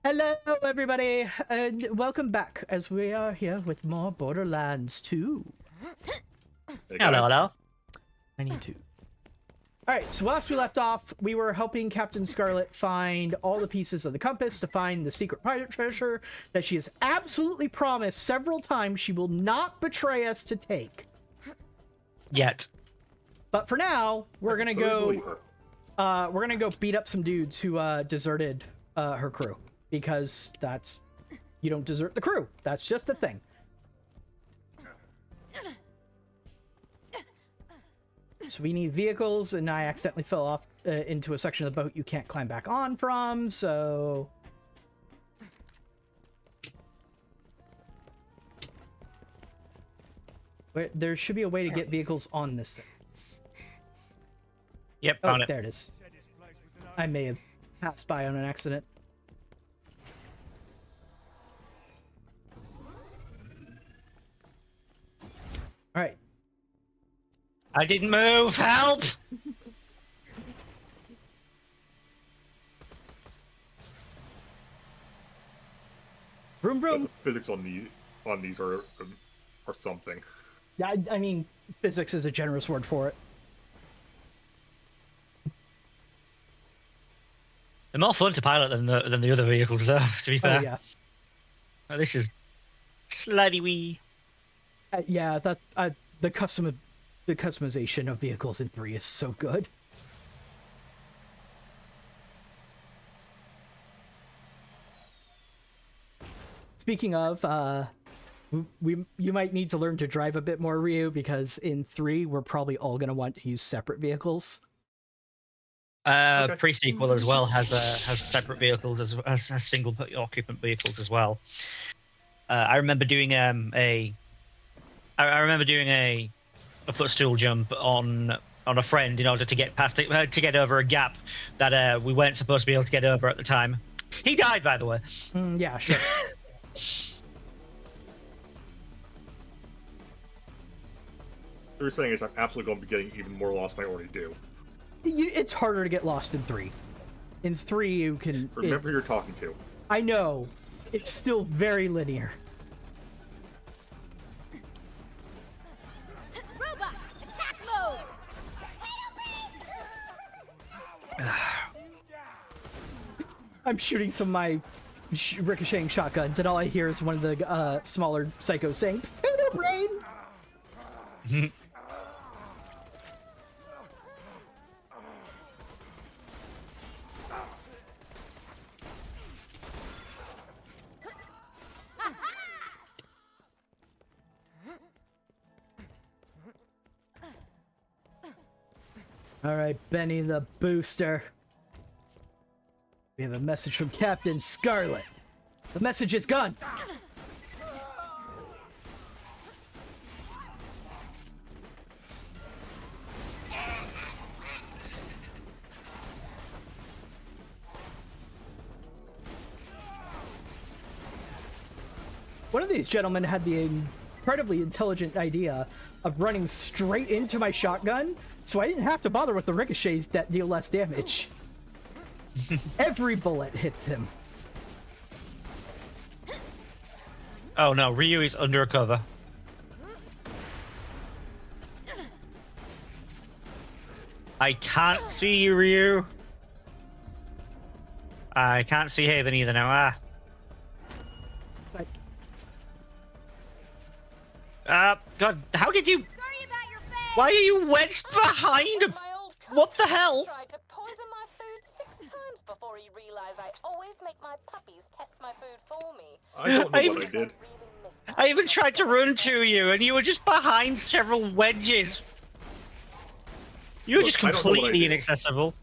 Hello, everybody, and welcome back as we are here with more Borderlands 2. Hey, Hello, guys. hello. I need to. Alright, so last we left off, we were helping Captain Scarlett find all the pieces of the compass to find the secret pirate treasure that she has absolutely promised several times she will not betray us to take. Yet. But for now, we're gonna Totally go. her. We're gonna go beat up some dudes who deserted her crew, because you don't desert the crew. That's just a thing. So we need vehicles, and I accidentally fell off into a section of the boat you can't climb back on from. So there should be a way to get vehicles on this thing. Yep, Oh, found it. there it is. I may have passed by on an accident. All right. I didn't move. Help! Vroom vroom. The physics on these are something. Yeah, I mean, physics is a generous word for it. They're more fun to pilot than the other vehicles, though. To be fair. Oh yeah. Oh, this is slightly wee. Yeah, that the customization of vehicles in 3 is so good. Speaking of, you might need to learn to drive a bit more, Ryu, because in 3 we're probably all gonna want to use separate vehicles. Okay. Pre-sequel as well has separate vehicles as single occupant vehicles as well. I remember doing a footstool jump on a friend in order to get past it, to get over a gap that we weren't supposed to be able to get over at the time. He died, by the way. Yeah, sure. What you're saying is I'm absolutely going to be getting even more lost than I already do. It's harder to get lost in 3. In 3, you can... Remember who you're talking to. I know. It's still very linear. Robot, attack mode! I'm shooting some of my ricocheting shotguns, and all I hear is one of the smaller psychos saying, "Potato brain!" All right, Benny the Booster. We have a message from Captain Scarlett. The message is gone. One of these gentlemen had the incredibly intelligent idea of running straight into my shotgun, so I didn't have to bother with the ricochets that deal less damage. Every bullet hit him. Oh no, Ryu is under a cover. I can't see you, Ryu. I can't see Haven either now. God, how did you... Sorry about your face! Why are you wedged behind him? My old coach What the hell? tried to poison my food 6 times before he realized I always make my puppies test my food for me. I don't know I- what I did. I even tried to run to you, and you were just behind several wedges. You were Look, just I don't know what I completely did. inaccessible.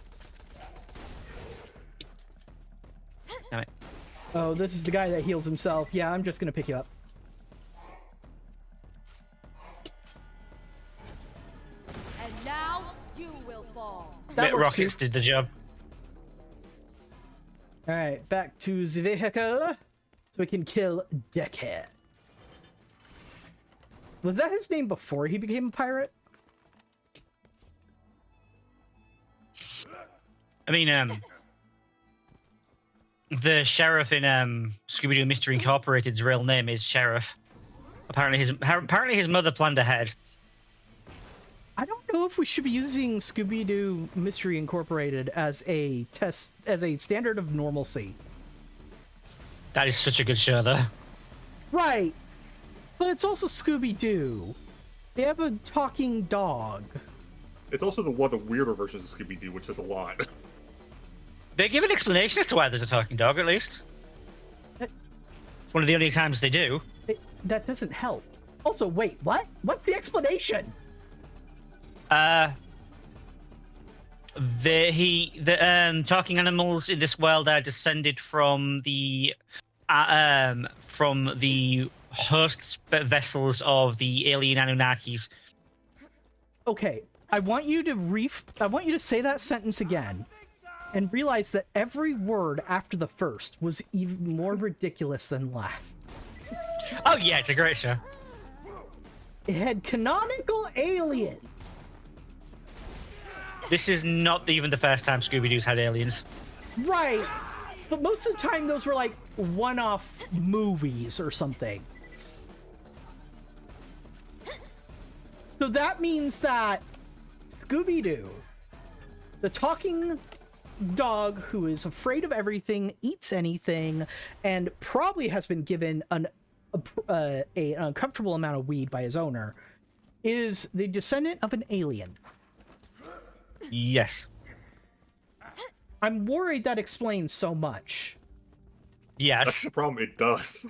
Damn it. Oh, this is the guy that heals himself. Yeah, I'm just gonna pick you up. And now you will fall. That works Rockets too. did the job. All right, back to the vehicle, so we can kill Deckhead. Was that his name before he became a pirate? I mean, the sheriff in Scooby-Doo Mystery Incorporated's real name is Sheriff. Apparently his mother planned ahead. I don't know if we should be using Scooby-Doo Mystery Incorporated as a standard of normalcy. That is such a good show, though. Right. But it's also Scooby-Doo. They have a talking dog. It's also one of the weirder versions of Scooby-Doo, which is a lot. They give an explanation as to why there's a talking dog, at least. It's one of the only times they do. That doesn't help. Also, wait, what? What's the explanation? The talking animals in this world are descended from the host vessels of the alien Anunnakis. Okay, I want you to say that sentence again, and realize that every word after the first was even more ridiculous than last. Oh yeah, it's a great show. It had canonical aliens. This is not even the first time Scooby-Doo's had aliens. Right, but most of the time those were like one-off movies or something. So that means that Scooby-Doo, the talking dog who is afraid of everything, eats anything, and probably has been given an uncomfortable amount of weed by his owner, is the descendant of an alien. Yes. I'm worried that explains so much. Yes. That's the problem, it does.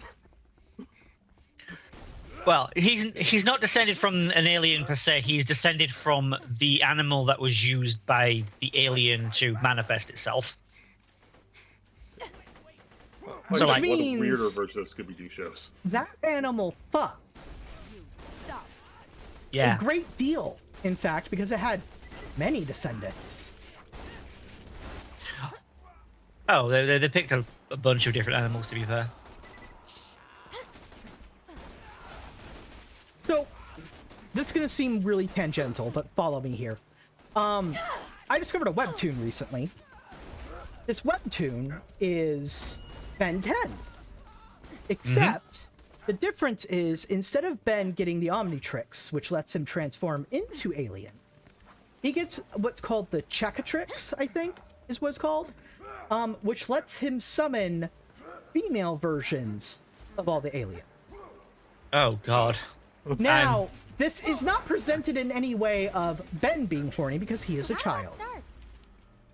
Well, he's not descended from an alien per se. He's descended from the animal that was used by the alien to manifest itself. Like, So, one like, of the weirder versions of Scooby-Doo shows. That animal fucked Stop. Yeah. a great deal, in fact, because it had many descendants. Oh, they picked a bunch of different animals, to be fair. So, this is going to seem really tangential, but follow me here. I discovered a webtoon recently. This webtoon is Ben 10. Except, the difference is, instead of Ben getting the Omnitrix, which lets him transform into Alien, he gets what's called the Chakatrix, I think, is what it's called, which lets him summon female versions of all the aliens. Oh, God. Now, this is not presented in any way of Ben being horny, because he is a child.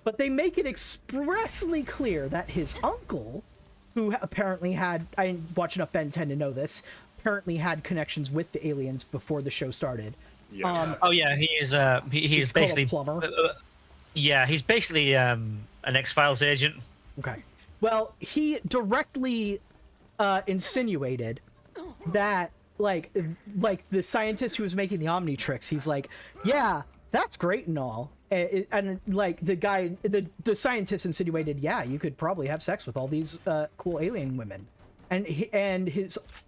But they make it expressly clear that his uncle, who apparently had, I watched enough Ben 10 to know this, apparently had connections with the aliens before the show started. Yes. Oh yeah, he is. He's called a basically plumber. Yeah, he's basically an X-Files agent. Okay. Well, he directly insinuated that, like the scientist who was making the Omnitrix, he's like, yeah, that's great and all. And like the guy, the scientist insinuated, yeah, you could probably have sex with all these cool alien women. And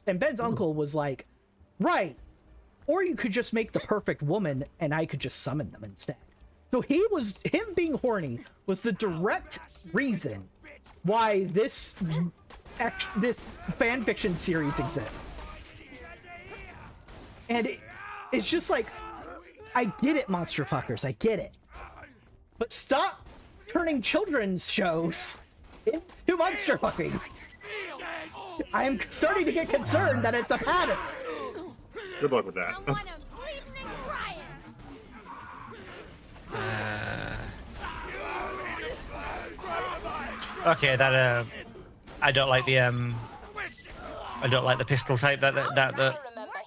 Ben's uncle was like, right. Or you could just make the perfect woman and I could just summon them instead. So him being horny was the direct reason why this fan fiction series exists. And it's just like, I get it, monster fuckers, I get it. But stop turning children's shows into monster fucking. I'm starting to get concerned that it's a pattern. Good luck with that. I want 'em bleeding and crying. Okay, that I don't like the pistol type that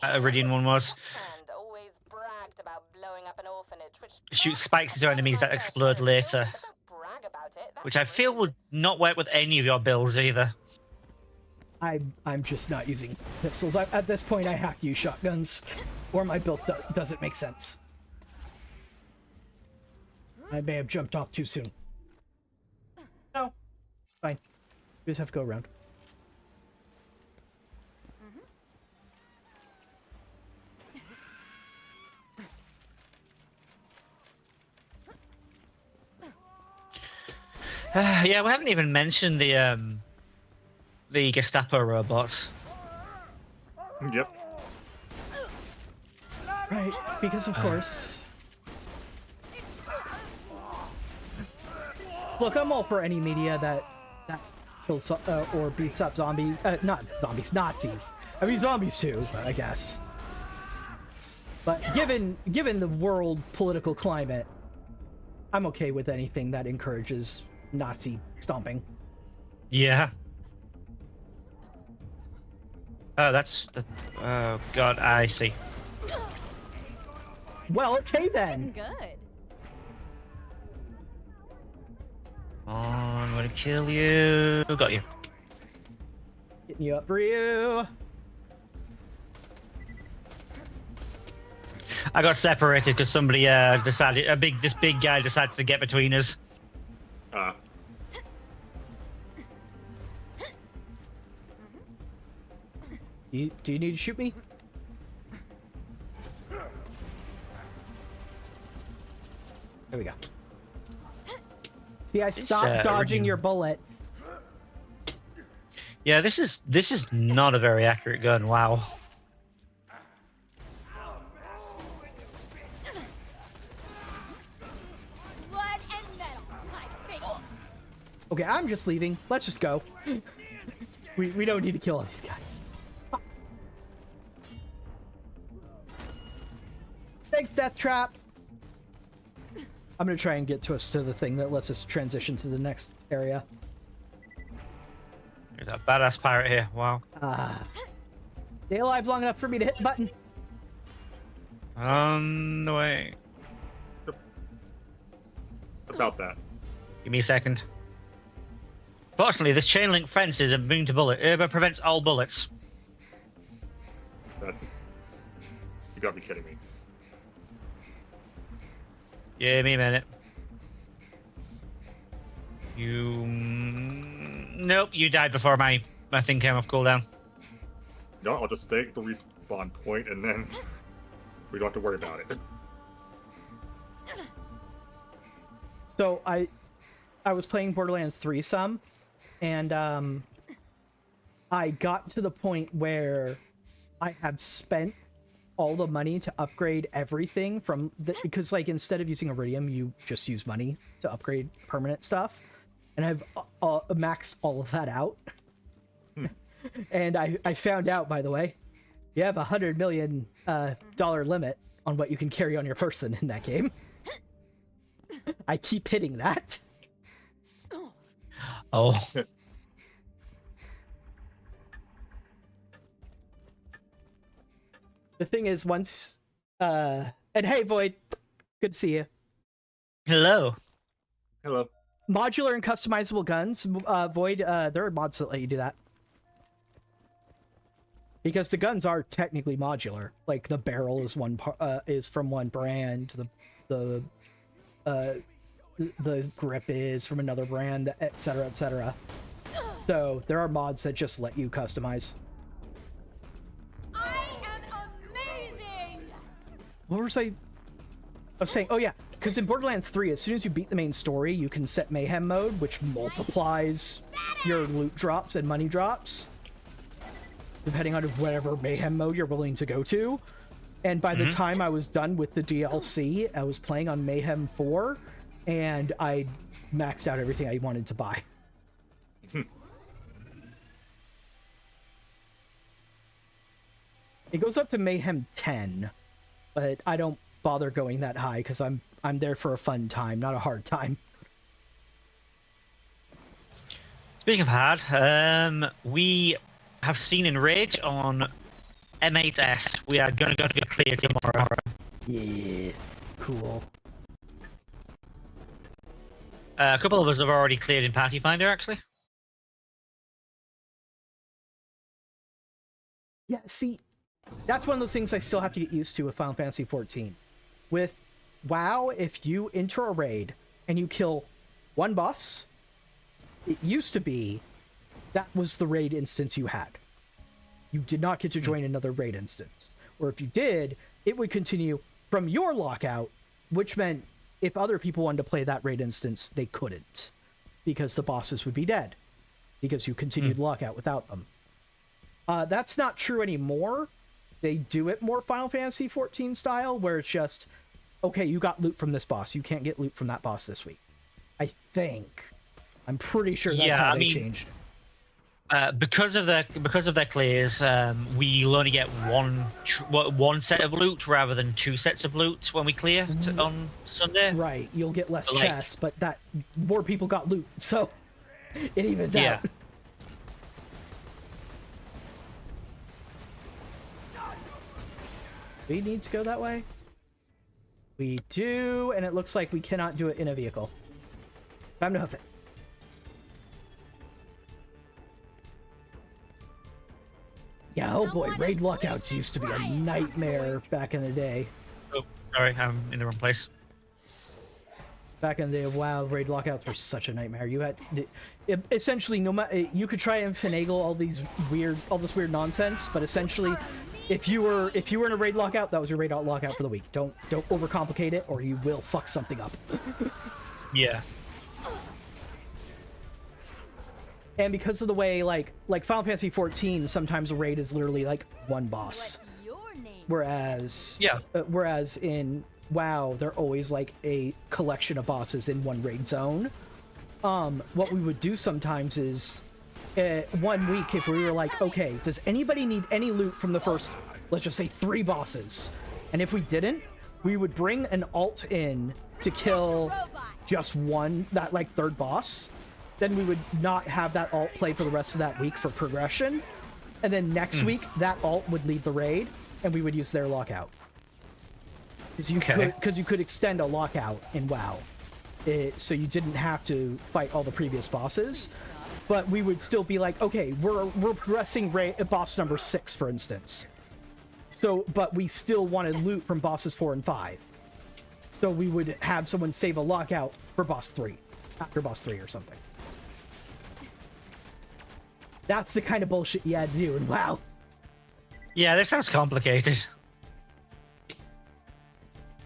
Iridian one was. And always bragged about blowing up an orphanage, which Shoots spikes into enemies that explode later, But don't brag about it. That's which I feel would not work with any of your builds either. I'm just not using pistols. At this point, I have to use shotguns, or my build doesn't make sense. I may have jumped off too soon. No, fine. We just have to go around. Yeah, we haven't even mentioned the Gestapo robots. Yep. Right, because of course. Look, I'm all for any media that kills or beats up zombies. Not zombies, Nazis. I mean zombies too, but I guess. But given the world political climate, I'm okay with anything that encourages Nazi stomping. Yeah. Oh, that's the. Oh God, I see. Well, okay Getting then. good. I'm gonna kill you. Got you. Getting you up, Ryu. I got separated because somebody decided this big guy decided to get between us. Do you need to shoot me? There we go. See, I stopped dodging Ryu. your bullet. Yeah, this is not a very accurate gun. Wow. Blood and metal. My face. Okay, I'm just leaving. Let's just go. We don't need to kill all these guys. Thanks, Death Trap. I'm gonna try and get to us to the thing that lets us transition to the next area. There's a badass pirate here. Wow. Stay alive long enough for me to hit the button. On the way. About that. Give me a second. Fortunately, this chain link fence is immune to bullet. It prevents all bullets. That's. You gotta be kidding me. Give me a minute. Nope, you died before my thing came off cooldown. No, I'll just stay at the respawn point and then we don't have to worry about it. So I was playing Borderlands 3 some, and I got to the point where I have spent all the money to upgrade everything from because like instead of using iridium, you just use money to upgrade permanent stuff, and I've maxed all of that out. And I found out, by the way, you have $100 million dollar limit on what you can carry on your person in that game. I keep hitting that. Oh. The thing is, once and hey Void, good to see you. Hello. Hello. Modular and customizable guns, Void, there are mods that let you do that. Because the guns are technically modular. Like the barrel is is from one brand, the grip is from another brand, etc., etc. So there are mods that just let you customize. I am amazing. What was I was saying? Oh yeah, because in Borderlands 3, as soon as you beat the main story, you can set mayhem mode, which multiplies your loot drops and money drops, depending on whatever mayhem mode you're willing to go to. And by the time I was done with the DLC, I was playing on Mayhem 4, and I maxed out everything I wanted to buy. It goes up to Mayhem 10, but I don't bother going that high because I'm there for a fun time, not a hard time. Speaking of hard, we have seen in Rage on M8S. We are going to go to get clear tomorrow. Yeah, cool. A couple of us have already cleared in Party Finder, actually. Yeah, see, that's one of those things I still have to get used to with Final Fantasy XIV. With WoW, if you enter a raid and you kill one boss, it used to be that was the raid instance you had. You did not get to join another raid instance. Or if you did, it would continue from your lockout, which meant if other people wanted to play that raid instance, they couldn't. because the bosses would be dead because you continued lockout without them. That's not true anymore. They do it more Final Fantasy 14 style, where it's just, okay, you got loot from this boss. You can't get loot from that boss this week. I think. I'm pretty sure that's how they changed it. Because of their clears, we'll only get one set of loot rather than 2 sets of loot when we clear on Sunday. Right, you'll get less chests, but that more people got loot, so it evens out. We need to go that way? We do, and it looks like we cannot do it in a vehicle. Time to hoof it. Yeah, oh boy, raid lockouts used to be a nightmare back in the day. Oh, sorry, I'm in the wrong place. Back in the day of WoW, raid lockouts were such a nightmare. You had essentially no matter, you could try and finagle all this weird nonsense, but essentially, if you were in a raid lockout, that was your raid lockout for the week. Don't overcomplicate it, or you will fuck something up. Yeah. And because of the way, like Final Fantasy 14, sometimes a raid is literally like one boss. Whereas in WoW, they're always like a collection of bosses in one raid zone. What we would do sometimes is, 1 week, if we were like, okay, does anybody need any loot from the first, let's just say 3 bosses? And if we didn't, we would bring an alt in to kill just that like 3rd boss. Then we would not have that alt play for the rest of that week for progression. And then next week, that alt would lead the raid, and we would use their lockout. Because you could extend a lockout in WoW. So you didn't have to fight all the previous bosses. But we would still be like, okay, we're progressing boss number 6, for instance. So, but we still wanted loot from bosses 4 and 5. So we would have someone save a lockout for boss 3, after boss 3 or something. That's the kind of bullshit you had to do in WoW. Yeah, this sounds complicated.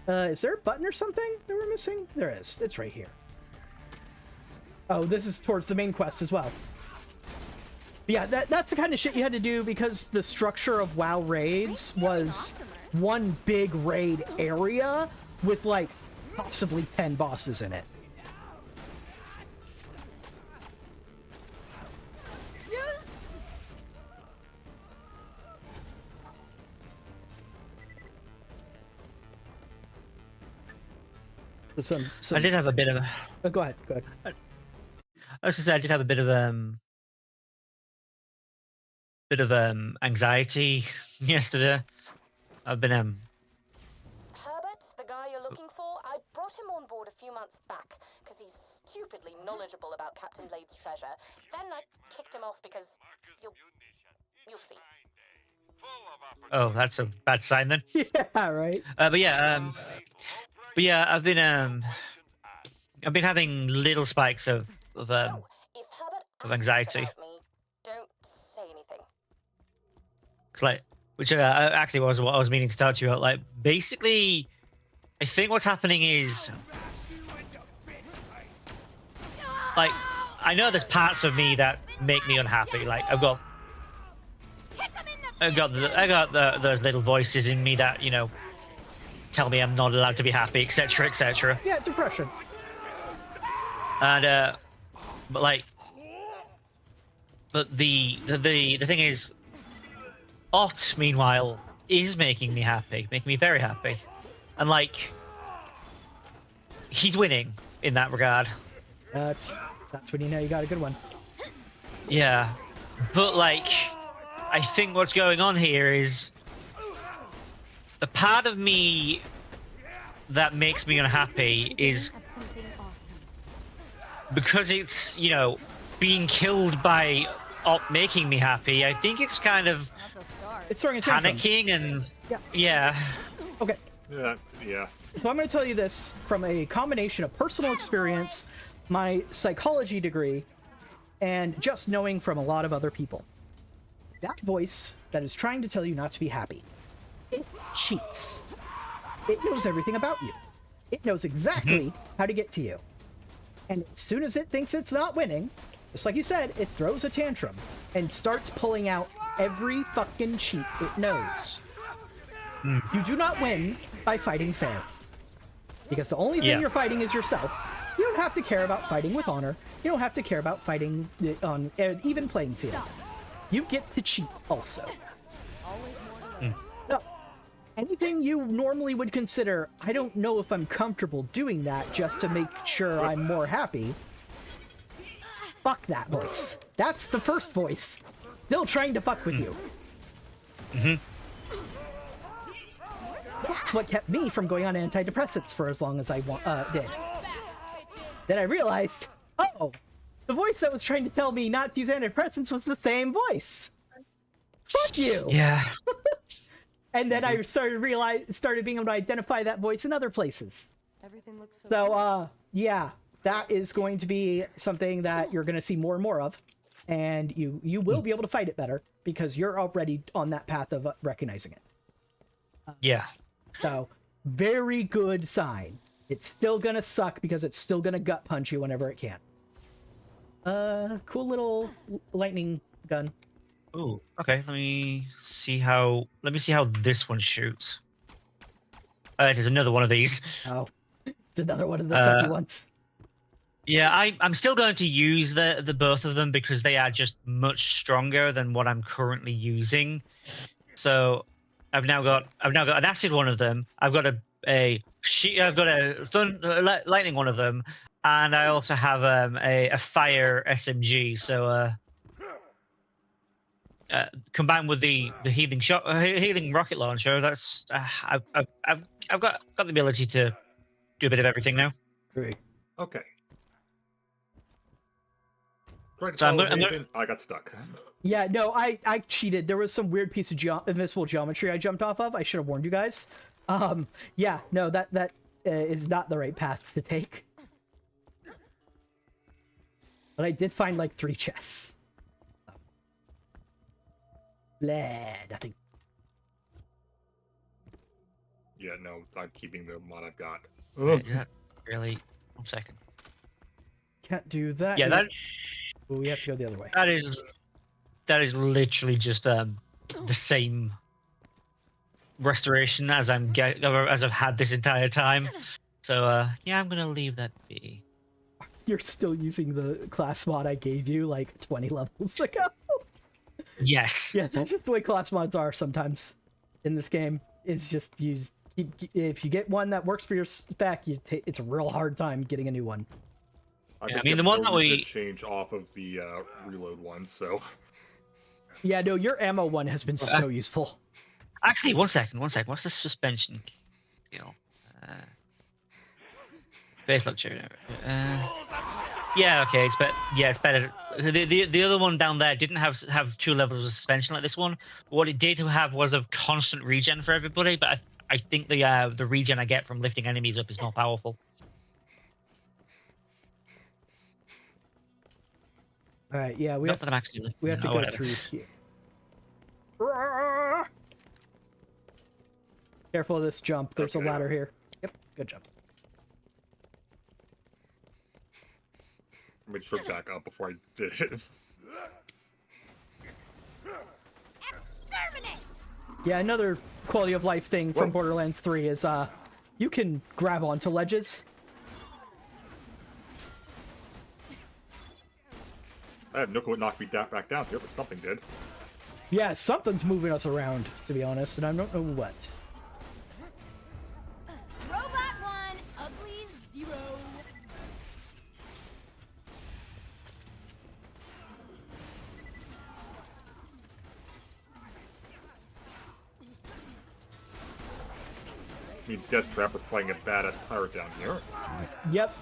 Is there a button or something that we're missing? There is. It's right here. Oh, this is towards the main quest as well. But yeah, that's the kind of shit you had to do because the structure of WoW raids was one big raid area with like possibly 10 bosses in it. I did have a bit of oh, go ahead. I was gonna say I did have a bit of anxiety yesterday. I've been Herbert, the guy you're looking for, I brought him on board a few months back because he's stupidly knowledgeable about Captain Blade's treasure. Then I kicked him off because you'll see. Oh, that's a bad sign then. Yeah, right. But yeah, I've been having little spikes of anxiety. About me, don't say anything. It's like, which actually was what I was meaning to talk to you about. Like, basically, I think what's happening is, like, I know there's parts of me that make me unhappy. Like, I got those little voices in me that, you know, tell me I'm not allowed to be happy, etc., etc. Yeah, depression. And but the thing is, Ott, meanwhile, is making me happy, making me very happy, and like, he's winning in that regard. That's when you know you got a good one. Yeah, but like, I think what's going on here is the part of me that makes me unhappy is because it's, you know, being killed by Op making me happy. I think it's kind of panicking and yeah. Okay. Yeah. So I'm going to tell you this from a combination of personal experience, my psychology degree, and just knowing from a lot of other people. That voice that is trying to tell you not to be happy, it cheats. It knows everything about you. It knows exactly how to get to you. And as soon as it thinks it's not winning, just like you said, it throws a tantrum and starts pulling out every fucking cheat it knows. You do not win by fighting fair. Because the only thing you're fighting is yourself. You don't have to care about fighting with honor. You don't have to care about fighting on an even playing field. You get to cheat also. So, anything you normally would consider, I don't know if I'm comfortable doing that just to make sure I'm more happy. Fuck that voice. That's the first voice. Still trying to fuck with you. That's what kept me from going on antidepressants for as long as I did. Then I realized, oh, the voice that was trying to tell me not to use antidepressants was the same voice. Fuck you. Yeah. And then I started being able to identify that voice in other places. Everything looks So, yeah, that is going to be something that you're going to see more and more of. And you will be able to fight it better because you're already on that path of recognizing it. Yeah. So, very good sign. It's still gonna suck because it's still gonna gut punch you whenever it can. Cool little lightning gun. Ooh, okay. Let me see how this one shoots. It is another one of these. Oh, it's another one of the sucky ones. Yeah, I'm still going to use the both of them because they are just much stronger than what I'm currently using. So I've now got an acid one of them. I've got a lightning one of them, and I also have a fire SMG. So combined with the healing rocket launcher, that's I've got the ability to do a bit of everything now. Great. Okay. Right, So I got stuck. Yeah, no, I cheated. There was some weird piece of invisible geometry I jumped off of. I should have warned you guys. Yeah, no, that is not the right path to take. But I did find like 3 chests. Blah, nothing. Yeah, no, I'm keeping the mod I've got. Yeah, really. 1 second. Can't do that. Yeah, that. Well, we have to go the other way. That is literally just the same restoration as I've had this entire time. So yeah, I'm gonna leave that be. You're still using the class mod I gave you like 20 levels ago. Yes. Yeah, that's just the way class mods are sometimes in this game. It's just if you get one that works for your spec, it's a real hard time getting a new one. I mean, the one that we change off of the reload one, so. Yeah, no, your ammo one has been so useful. Actually, 1 second. What's the suspension deal? Base luxury. Yeah, okay, it's better. Yeah, it's better. The other one down there didn't have 2 levels of suspension like this one. What it did have was a constant regen for everybody, but I think the regen I get from lifting enemies up is more powerful. All right, yeah, we have to go through here. Careful of this jump. There's a ladder here. Yep, good jump. Let me trip back up before I did it. exterminate. Yeah, another quality of life thing from Borderlands 3 is you can grab onto ledges. I have no clue what knocked me back down here, but something did. Yeah, something's moving us around, to be honest, and I don't know what. Robot 1, ugly 0. I mean, Death Trap was playing a badass pirate down here. Yep.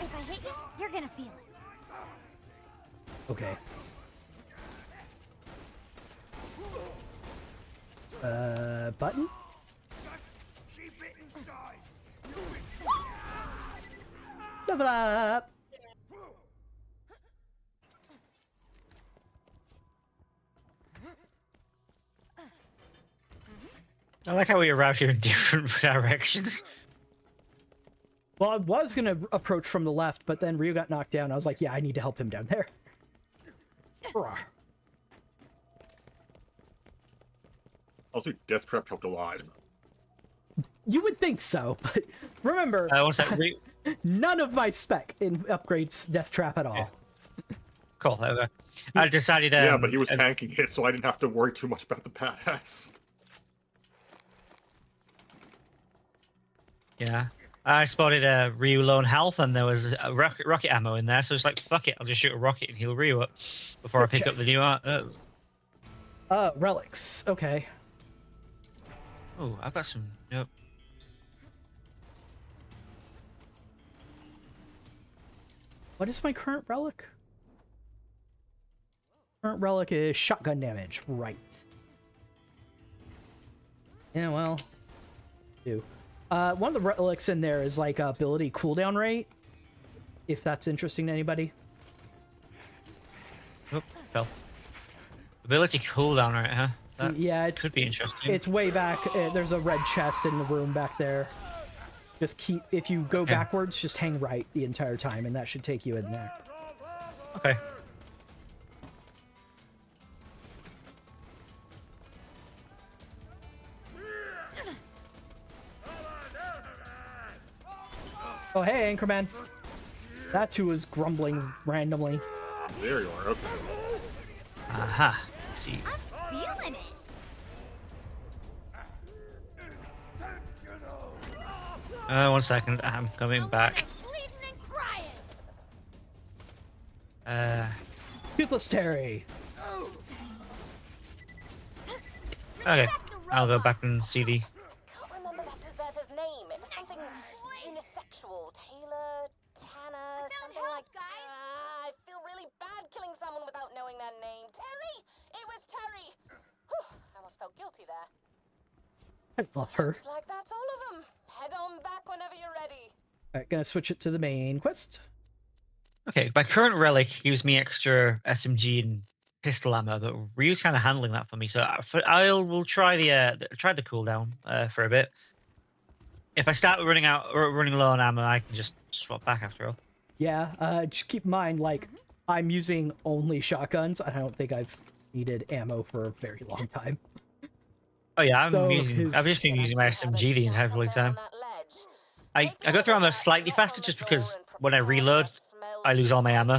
If I hit you, you're gonna feel it. Okay. Button? Keep it inside. Level up! I like how we arrived here in different directions. Well, I was gonna approach from the left, but then Ryu got knocked down. I was like, yeah, I need to help him down there. Hurrah. Also, Death Trap helped a lot. You would think so, but remember, One sec. none of my spec upgrades Death Trap at all. Cool. There we go. I decided. Yeah, but he was tanking it, so I didn't have to worry too much about the badass. Yeah. I spotted a Ryu low on health, and there was a rocket ammo in there, so it's like, fuck it, I'll just shoot a rocket and heal Ryu up before I pick up the new relics. Okay. Oh, I've got some. Yep. What is my current relic? Current relic is shotgun damage. Right. Yeah, well. Do. One of the relics in there is like ability cooldown rate. If that's interesting to anybody. Oh, fell. Ability cooldown, right? Huh? That Yeah, it could be interesting. It's way back. There's a red chest in the room back there. Just keep. If you go backwards, just hang right the entire time, and that should take you in there. Okay. Oh, hey, Anchorman. That's who was grumbling randomly. There you are, okay. Aha. Let's see. I'm feeling it. 1 second. I'm coming back. Bleeding and crying. Toothless Terry. Okay. I'll go back and see the. Can't remember that deserter's name. It was something unisexual. Taylor, Tanner, something like that. I feel really bad killing someone without knowing their name. Terry! It was Terry! Whew, I almost felt guilty there. I love her. Looks like that's all of them. Head on back whenever you're ready. Alright, gonna switch it to the main quest. Okay, my current relic gives me extra SMG and pistol ammo, but Ryu's kind of handling that for me. So we'll try the cooldown for a bit. If I start running low on ammo, I can just swap back after all. Yeah, just keep in mind, like, I'm using only shotguns. I don't think I've needed ammo for a very long time. Oh yeah, I've So just been using my SMG the entire time. I go through ammo slightly faster just because when I reload, I lose all my ammo.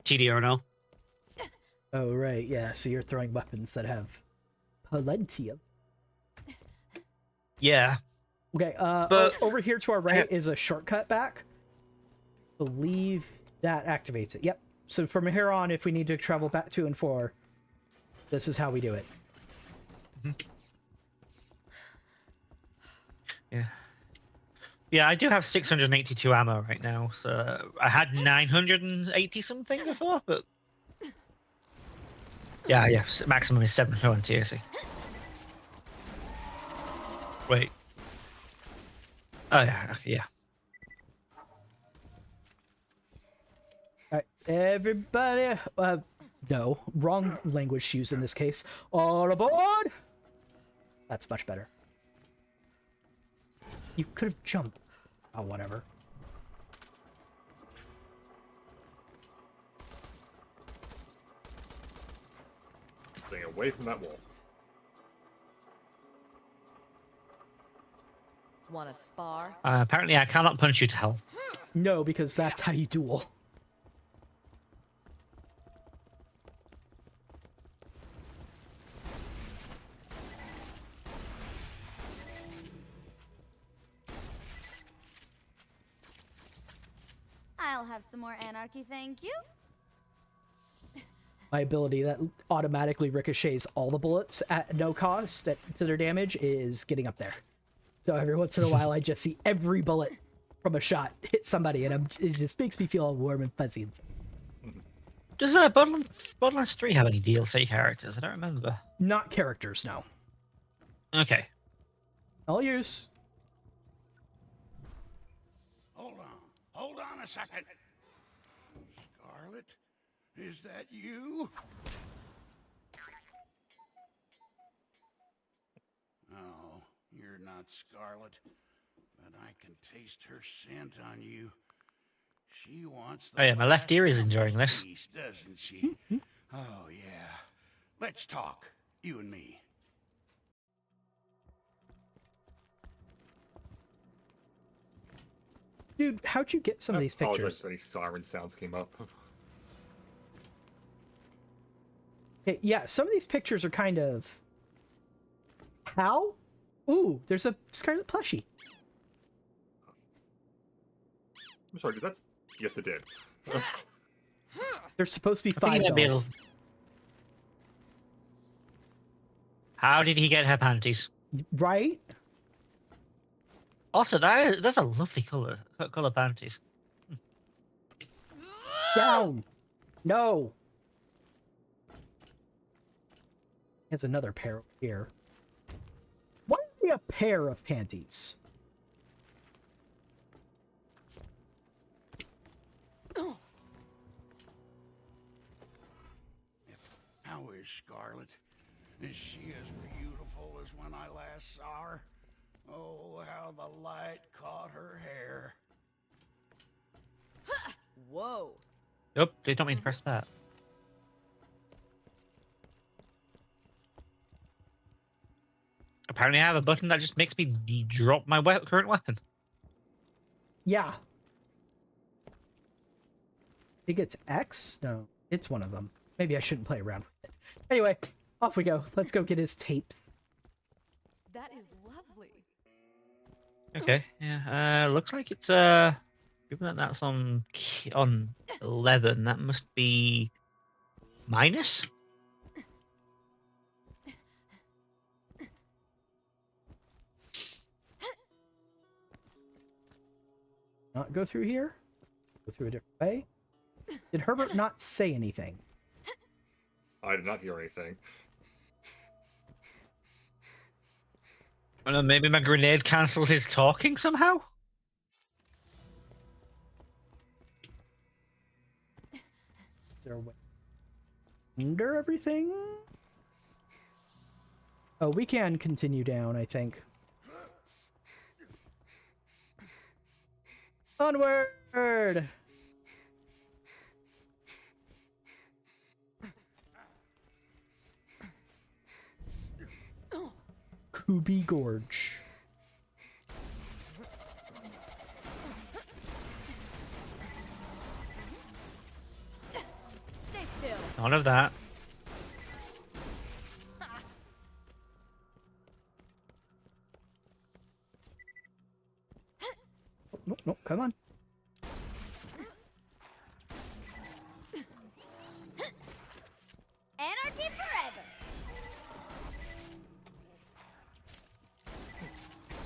TDR Oh, right, yeah, so you're throwing weapons that have plenty of... Yeah. Okay, But- over here to our right is a shortcut back. Believe that activates it. Yep. So from here on, if we need to travel back 2 and 4, this is how we do it. Yeah. Yeah, I do have 682 ammo right now, so I had 980 something before, but yeah, maximum is 720, I see. Wait. Oh yeah, okay, yeah. Alright, everybody... no, wrong language used in this case. All aboard! That's much better. You could have jumped. Oh, whatever. Stay away from that wall. Want to spar? Apparently I cannot punch you to hell. No, because that's how you duel. I'll have some more anarchy, thank you. My ability that automatically ricochets all the bullets at no cost to their damage is getting up there. So every once in a while, I just see every bullet from a shot hit somebody, and it just makes me feel all warm and fuzzy. Does Borderlands 3 have any DLC characters? I don't remember. Not characters, no. Okay. I'll use. Hold on a second. Scarlett, is that you? not, Scarlet, but I can taste her scent on you. She wants the Oh yeah, my left last ear is enjoying this. piece, doesn't she? Oh yeah. Let's talk, you and me. Dude, how'd you get some of these I apologize pictures? if any siren sounds came up. Okay, yeah, some of these pictures are kind of... How? Ooh, there's a Scarlet plushie. I'm sorry, did that? Yes, it did. There's supposed to be I think 5 he might be dolls. able- How did he get her panties? Right? Also, that's a lovely color panties. Down! No! There's another pair here. Why are we a pair of panties? How is Scarlet? Is she as beautiful as when I last saw her? Oh, how the light caught her hair. Whoa. Nope, they don't mean to press that. Apparently I have a button that just makes me drop my current weapon. Yeah. I think it's X? No, it's one of them. Maybe I shouldn't play around with it. Anyway, off we go. Let's go get his tapes. That is lovely. Okay, yeah, looks like it's, given that that's on 11, that must be minus? Not go through here? Go through a different way? Did Herbert not say anything? I did not hear anything. I don't know, maybe my grenade cancelled his talking somehow? Is there a way under everything? Oh, we can continue down, I think. Onward! Kubi Gorge. Stay still. None of that. No, no, come on. Anarchy forever.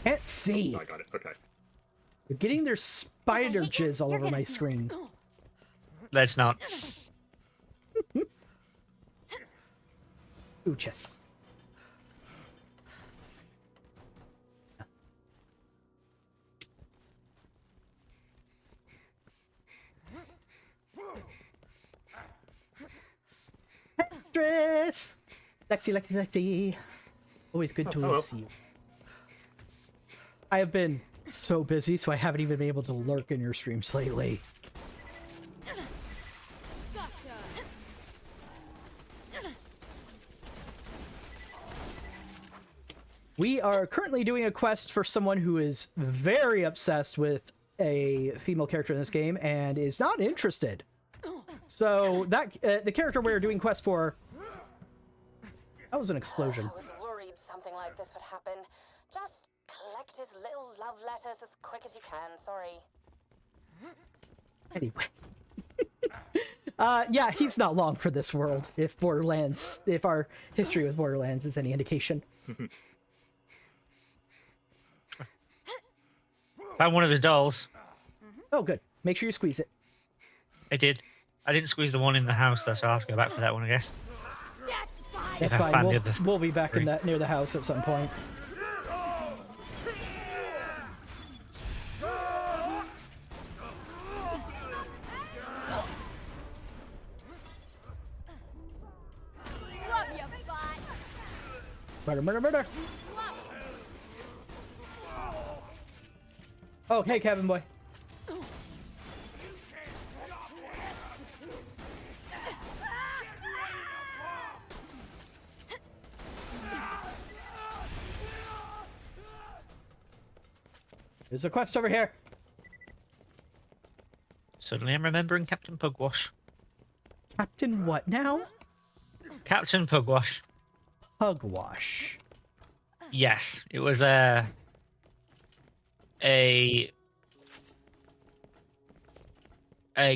Can't see. I got it. Okay. They're getting their spider jizz all over my screen. Let's not. Ooh, chess. Stress! Lexi, Lexi, Lexi. Always good to hello. see you. I have been so busy, so I haven't even been able to lurk in your streams lately. Gotcha. We are currently doing a quest for someone who is very obsessed with a female character in this game and is not interested. So that the character we're doing quest for, that was an explosion. I was worried something like this would happen. Just collect his little love letters as quick as you can. Sorry. Anyway. Yeah, he's not long for this world, if our history with Borderlands is any indication. Found one of his dolls. Oh, good. Make sure you squeeze it. I did. I didn't squeeze the one in the house, though, so I'll have to go back for that one, I guess. That's fine. It's I fine. found We'll, the other we'll be back in three. that near the house at some point. Love you, bot. Murder, murder, murder. Oh, hey, cabin boy. There's a quest over here. Suddenly I'm remembering Captain Pugwash. Captain what now? Captain Pugwash. Pugwash. Yes, it was a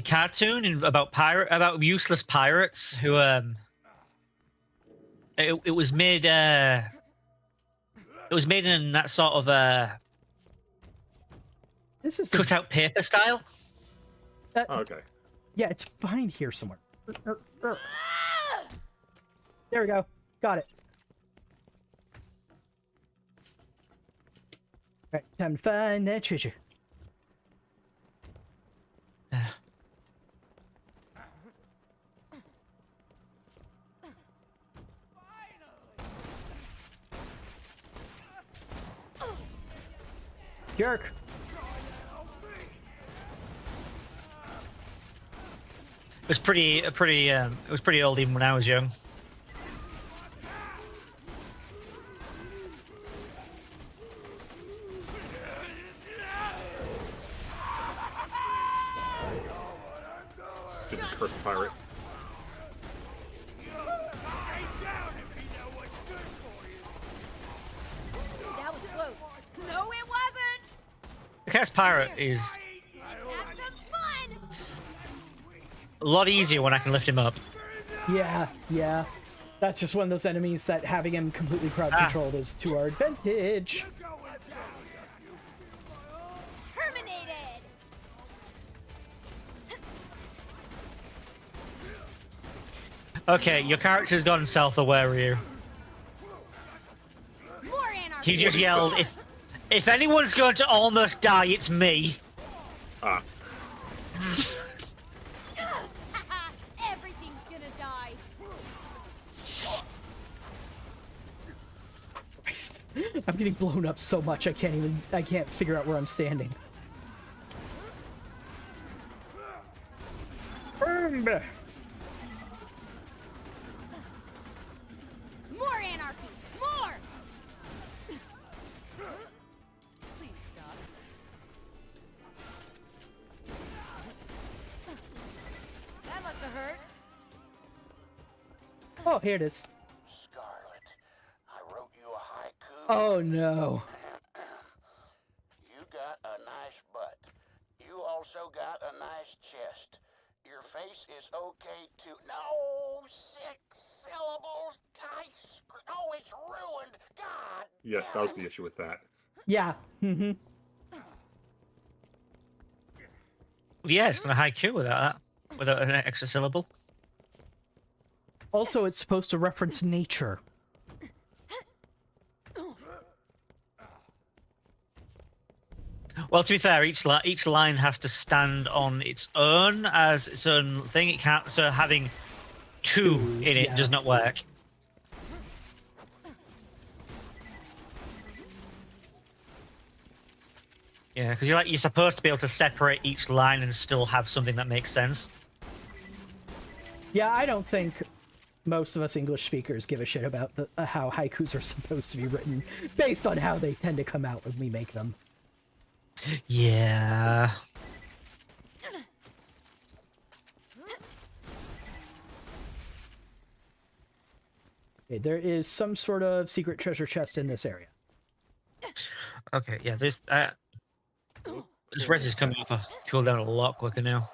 cartoon about useless pirates who it was made in that sort of This is cut out paper style. Oh, okay. Yeah, it's behind here somewhere. There we go. Got it. Alright, time to find that treasure. Jerk. It was pretty old even when I was young. Stupid cursed pirate. That was close. No, it wasn't. The Cast Pirate is Have some fun. a lot easier when I can lift him up. Yeah, yeah. That's just one of those enemies that having him completely crowd controlled is to our advantage. Terminated. Okay, your character's gone self-aware here. More anarchy. He just yelled, if anyone's going to almost die, it's me. Ah. Everything's gonna die. Christ. I'm getting blown up so much I can't figure out where I'm standing. More anarchy. More. Please stop. That must have hurt. Oh, here it is. Scarlett, I wrote you a haiku. Oh no. You got a nice butt. You also got a nice chest. Your face is okay too. No, 6 syllables. Oh, it's ruined. God. Yes, that was the issue with that. Yeah. Mm-hmm. Yeah, it's not a haiku without that, without an extra syllable. Also, it's supposed to reference nature. Well, to be fair, each line has to stand on its own as its own thing. It can't, so having two in it Yeah. does not work. Yeah, because you're supposed to be able to separate each line and still have something that makes sense. Yeah, I don't think most of us English speakers give a shit about how haikus are supposed to be written based on how they tend to come out when we make them. Yeah. Okay, there is some sort of secret treasure chest in this area. Okay, yeah, this res is coming off a cooldown a lot quicker now.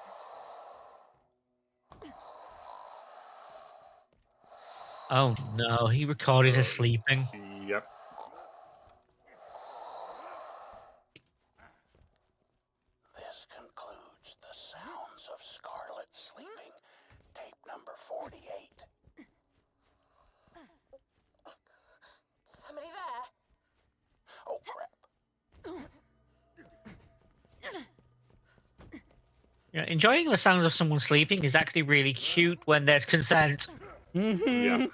Oh no, he recorded us sleeping. Yep. This concludes the sounds of Scarlett sleeping. Tape number 48. Somebody there? Oh, crap. Yeah, enjoying the sounds of someone sleeping is actually really cute when there's consent. Mm-hmm. Yep.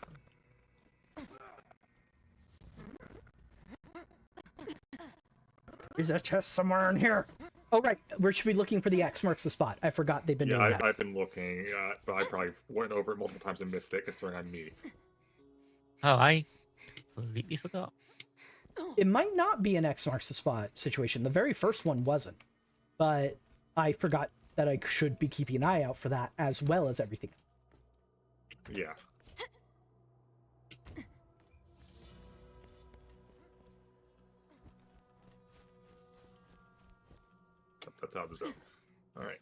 Is that chest somewhere in here? Oh, right. We should be looking for the X marks the spot. I forgot they've been Yeah, doing that. I've been looking, but I probably went over it multiple times and missed it, considering I'm me. Oh, I completely forgot. It might not be an X marks the spot situation. The very first one wasn't. But I forgot that I should be keeping an eye out for that as well as everything. Yeah. That's out of the zone. All right.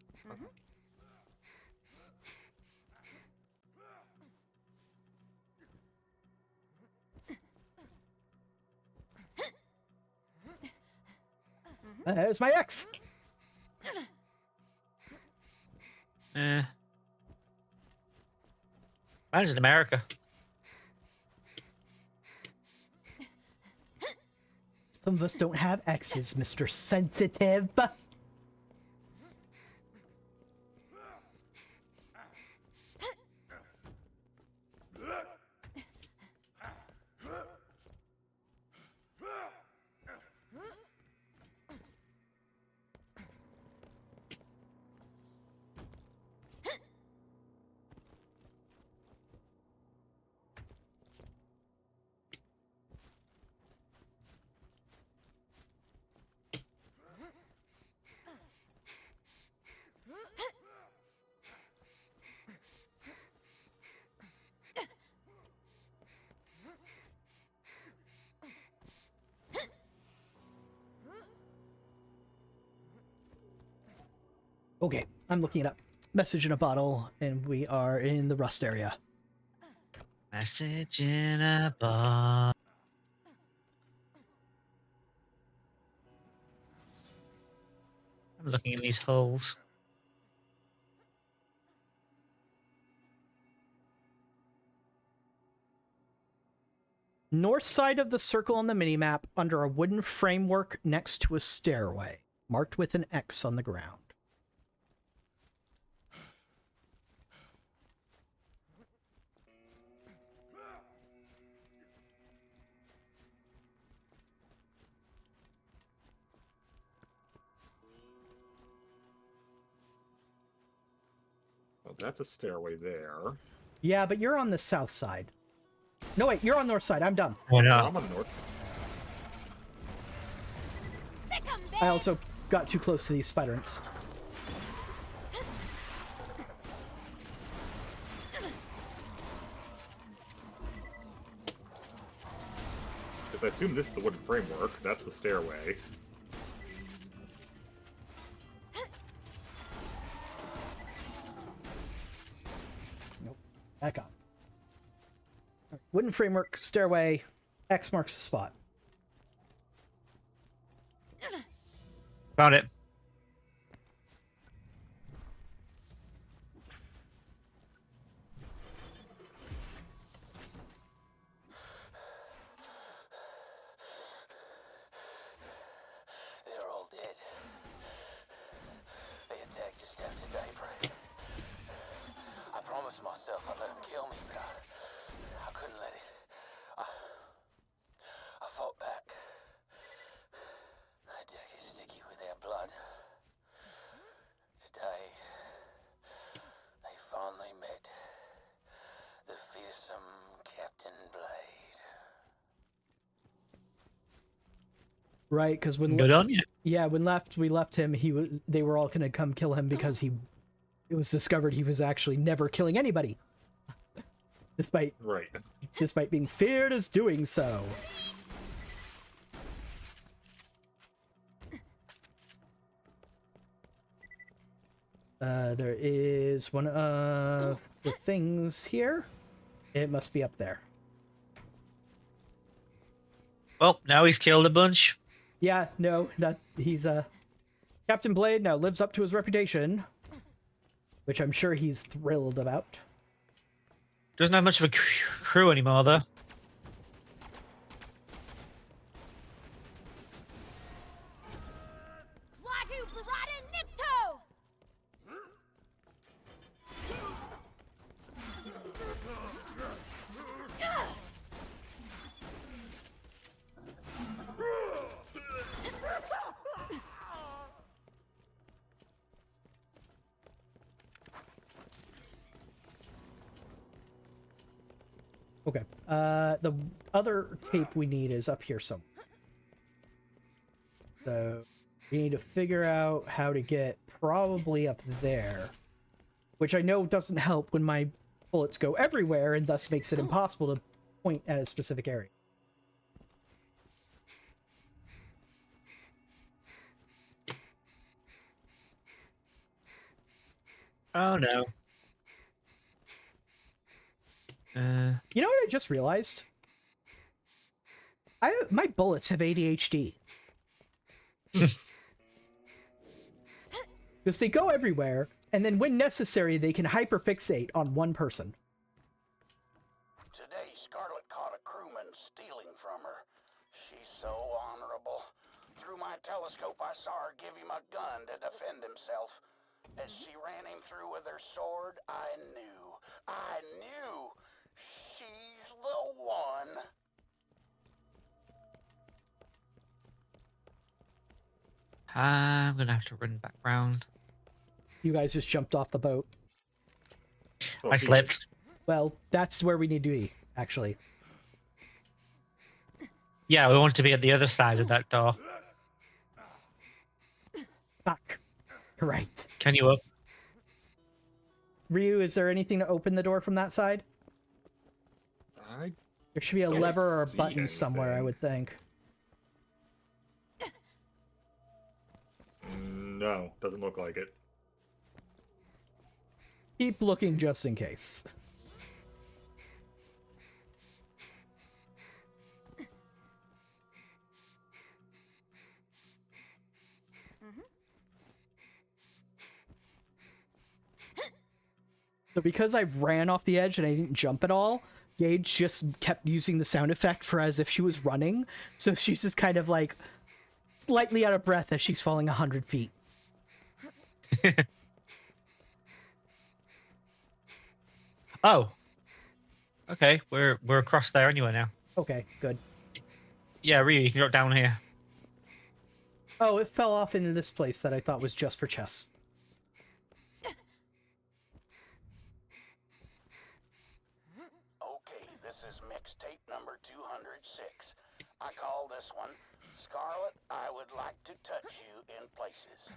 There's my X. Mine's in America. Some of us don't have X's, Mr. Sensitive. Okay, I'm looking it up. Message in a bottle, and we are in the rust area. Message in a bottle. I'm looking in these holes. North side of the circle on the minimap, under a wooden framework next to a stairway, marked with an X on the ground. Well, that's a stairway there. Yeah, but you're on the south side. No, wait, you're on north side. I'm done. Oh I'm no. on the north. I also got too close to these spider ants. Because I assume this is the wooden framework. That's the stairway. Nope. Back on. Wooden framework, stairway, X marks the spot. Found it. They're all dead. They attacked just after daybreak. I promised myself I'd let them kill me, but I couldn't let it. I fought back. My deck is sticky with their blood. Today, they finally met the fearsome Captain Blade. Right, because when Good on you. yeah, when we left him, they were all gonna come kill him because it was discovered he was actually never killing anybody, despite Right. being feared as doing so. There is one of the things here. It must be up there. Well, now he's killed a bunch. Yeah, no, he's Captain Blade now lives up to his reputation, which I'm sure he's thrilled about. Doesn't have much of a crew anymore, though. Flatu Parada Nipto! Okay. The other tape we need is up here somewhere. So we need to figure out how to get probably up there, which I know doesn't help when my bullets go everywhere and thus makes it impossible to point at a specific area. Oh no. You know what I just realized? My bullets have ADHD. Because they go everywhere, and then when necessary, they can hyperfixate on one person. Today, Scarlett caught a crewman stealing from her. She's so honorable. Through my telescope, I saw her give him a gun to defend himself. As she ran him through with her sword, I knew she's the one. I'm gonna have to run back round. You guys just jumped off the boat. Oh, I he- slipped. Well, that's where we need to be, actually. Yeah, we want to be at the other side of that door. Fuck. You're right. Can you up? Ryu, is there anything to open the door from that side? I There should be a don't lever or a see button somewhere, I anything. would think. no, doesn't look like it. Keep looking just in case. So because I ran off the edge and I didn't jump at all, Gage just kept using the sound effect for as if she was running. So she's just kind of like slightly out of breath as she's falling 100 feet. Oh. Okay, we're across there anyway now. Okay, good. Yeah, Ryu, you can drop down here. Oh, it fell off into this place that I thought was just for chests. Okay, this is mixtape number 206. I call this one, Scarlett, I Would Like to Touch You in Places.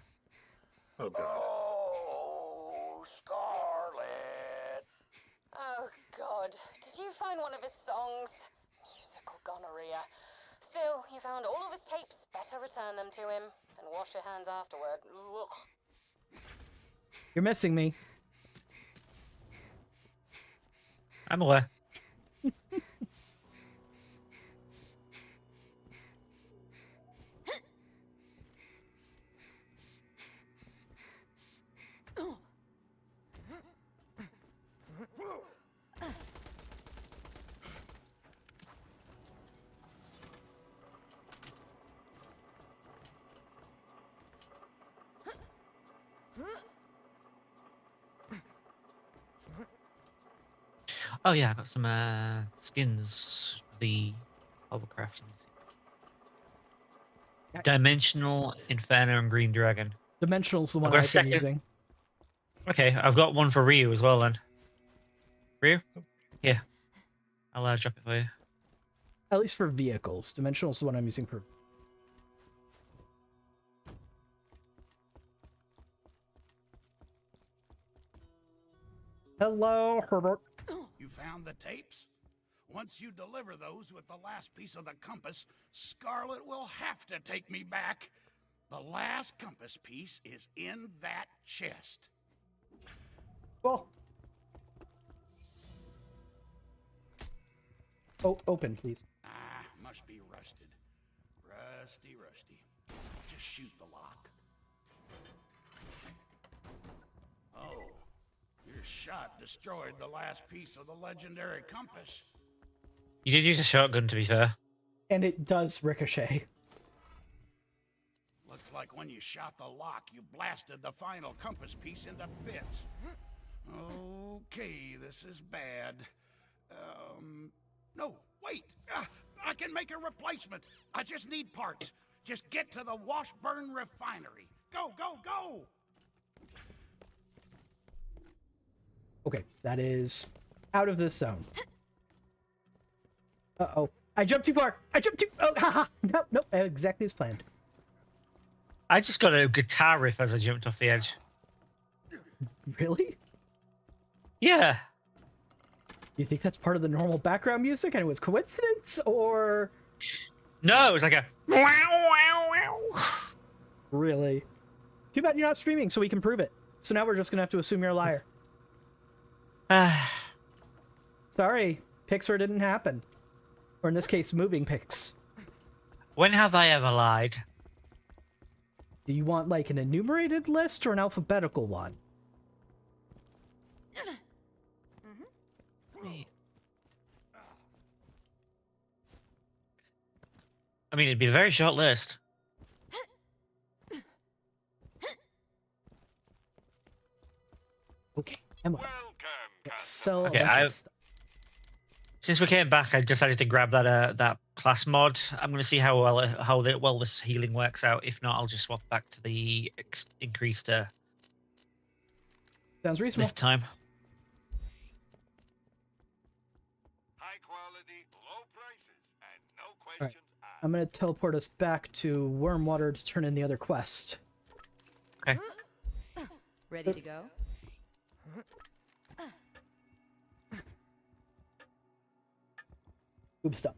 Oh god. Oh, Scarlett. Oh, God. Did you find one of his songs? Musical gonorrhea. Still, you found all of his tapes. Better return them to him and wash your hands afterward. Ugh. You're missing me. I'm aware. Oh yeah, I got some skins for the hovercraft. Dimensional, Inferno, and Green Dragon. Dimensional's the one got a I've been second. using. Okay, I've got one for Ryu as well then. Ryu? Yeah. I'll drop it for you. At least for vehicles. Dimensional's the one I'm using for... Hello, Herbert. You found the tapes? Once you deliver those with the last piece of the compass, Scarlett will have to take me back. The last compass piece is in that chest. Well... Oh, open, please. Ah, must be rusted. Rusty. Just shoot the lock. Oh, your shot destroyed the last piece of the legendary compass. You did use a shotgun, to be fair. And it does ricochet. Looks like when you shot the lock, you blasted the final compass piece into bits. Okay, this is bad. No, wait! I can make a replacement! I just need parts. Just get to the Washburn refinery. Go! Okay, that is out of this zone. Uh-oh. I jumped too far. I jumped too... Oh, haha. Nope, nope. Exactly as planned. I just got a guitar riff as I jumped off the edge. Really? Yeah. You think that's part of the normal background music and it was coincidence, or... No, it was like a... Wow, wow, wow. Really? Too bad you're not streaming so we can prove it. So now we're just gonna have to assume you're a liar. Sorry, Pixar didn't happen. Or in this case, moving pics. When have I ever lied? Do you want, like, an enumerated list or an alphabetical one? I mean, it'd be a very short list. Okay, Emma. Let's sell Okay, a bunch of stuff. Since we came back, I decided to grab that class mod. I'm going to see how well this healing works out. If not, I'll just swap back to the increased Sounds reasonable. lift time. High quality, low prices, and no All right. questions asked. I'm gonna teleport us back to Wormwater to turn in the other quest. Okay. Ready to go? Oops, stop.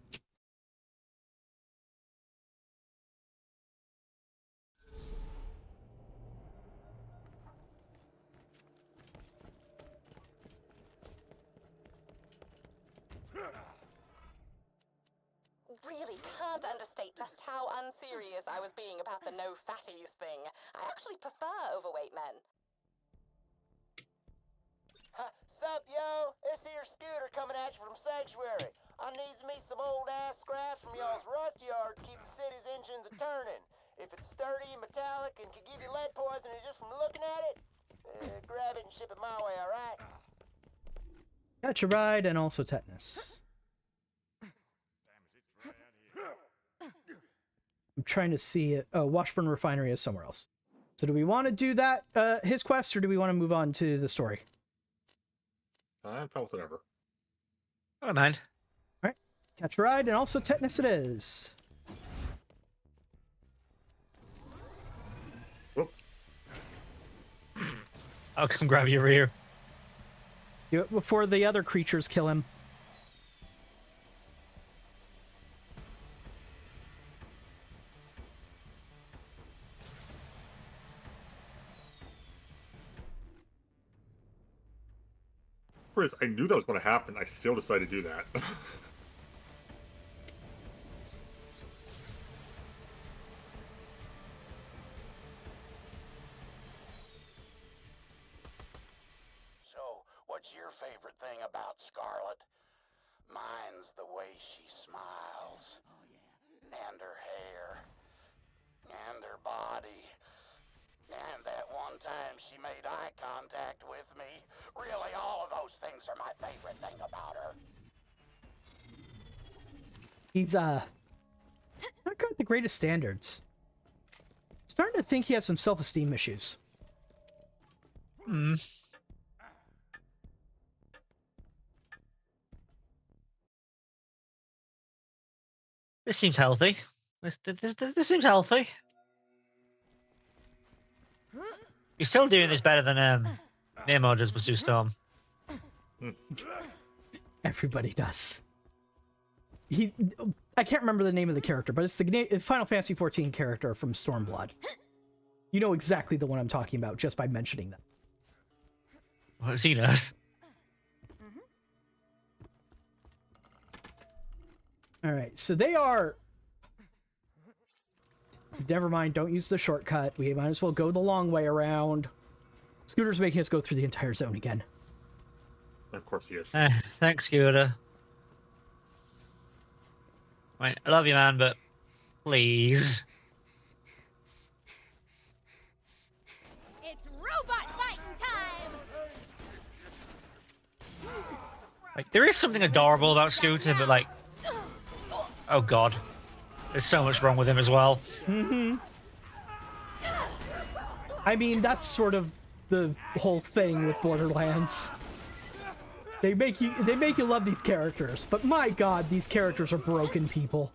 Really can't understate just how unserious I was being about the no fatties thing. I actually prefer overweight men. Sup, yo? This here Scooter coming at you from Sanctuary. I needs me some old ass scraps from y'all's rust yard to keep the city's engines a-turning. If it's sturdy and metallic and can give you lead poisoning just from looking at it, grab it and ship it my way, alright? Catch a ride and also tetanus. I'm trying to see it. Oh, Washburn Refinery is somewhere else. So do we want to do that, his quest, or do we want to move on to the story? I'm fine with whatever. I don't mind. All right. Catch a ride and also tetanus it is. Whoop. I'll come grab your rear. Do it before the other creatures kill him. Chris, I knew that was going to happen. I still decided to do that. So, what's your favorite thing about Scarlett? Mine's the way she smiles. And her hair. And her body. And that one time she made eye contact with me. Really, all of those things are my favorite thing about her. He's, not got the greatest standards. Starting to think he has some self-esteem issues. Hmm. This seems healthy. This seems healthy. You're still doing this better than Nemo does with Sue Storm. Everybody does. I can't remember the name of the character, but it's the Final Fantasy XIV character from Stormblood. You know exactly the one I'm talking about just by mentioning that. Well, he knows. All right, so they are... Never mind, don't use the shortcut. We might as well go the long way around. Scooter's making us go through the entire zone again. Of course he is. Thanks, Scooter. Right, I love you, man, but please. It's robot fighting time! Like, there is something adorable about Scooter, but like, oh god, there's so much wrong with him as well. Mm-hmm. I mean, that's sort of the whole thing with Borderlands. They make you love these characters, but my god, these characters are broken people.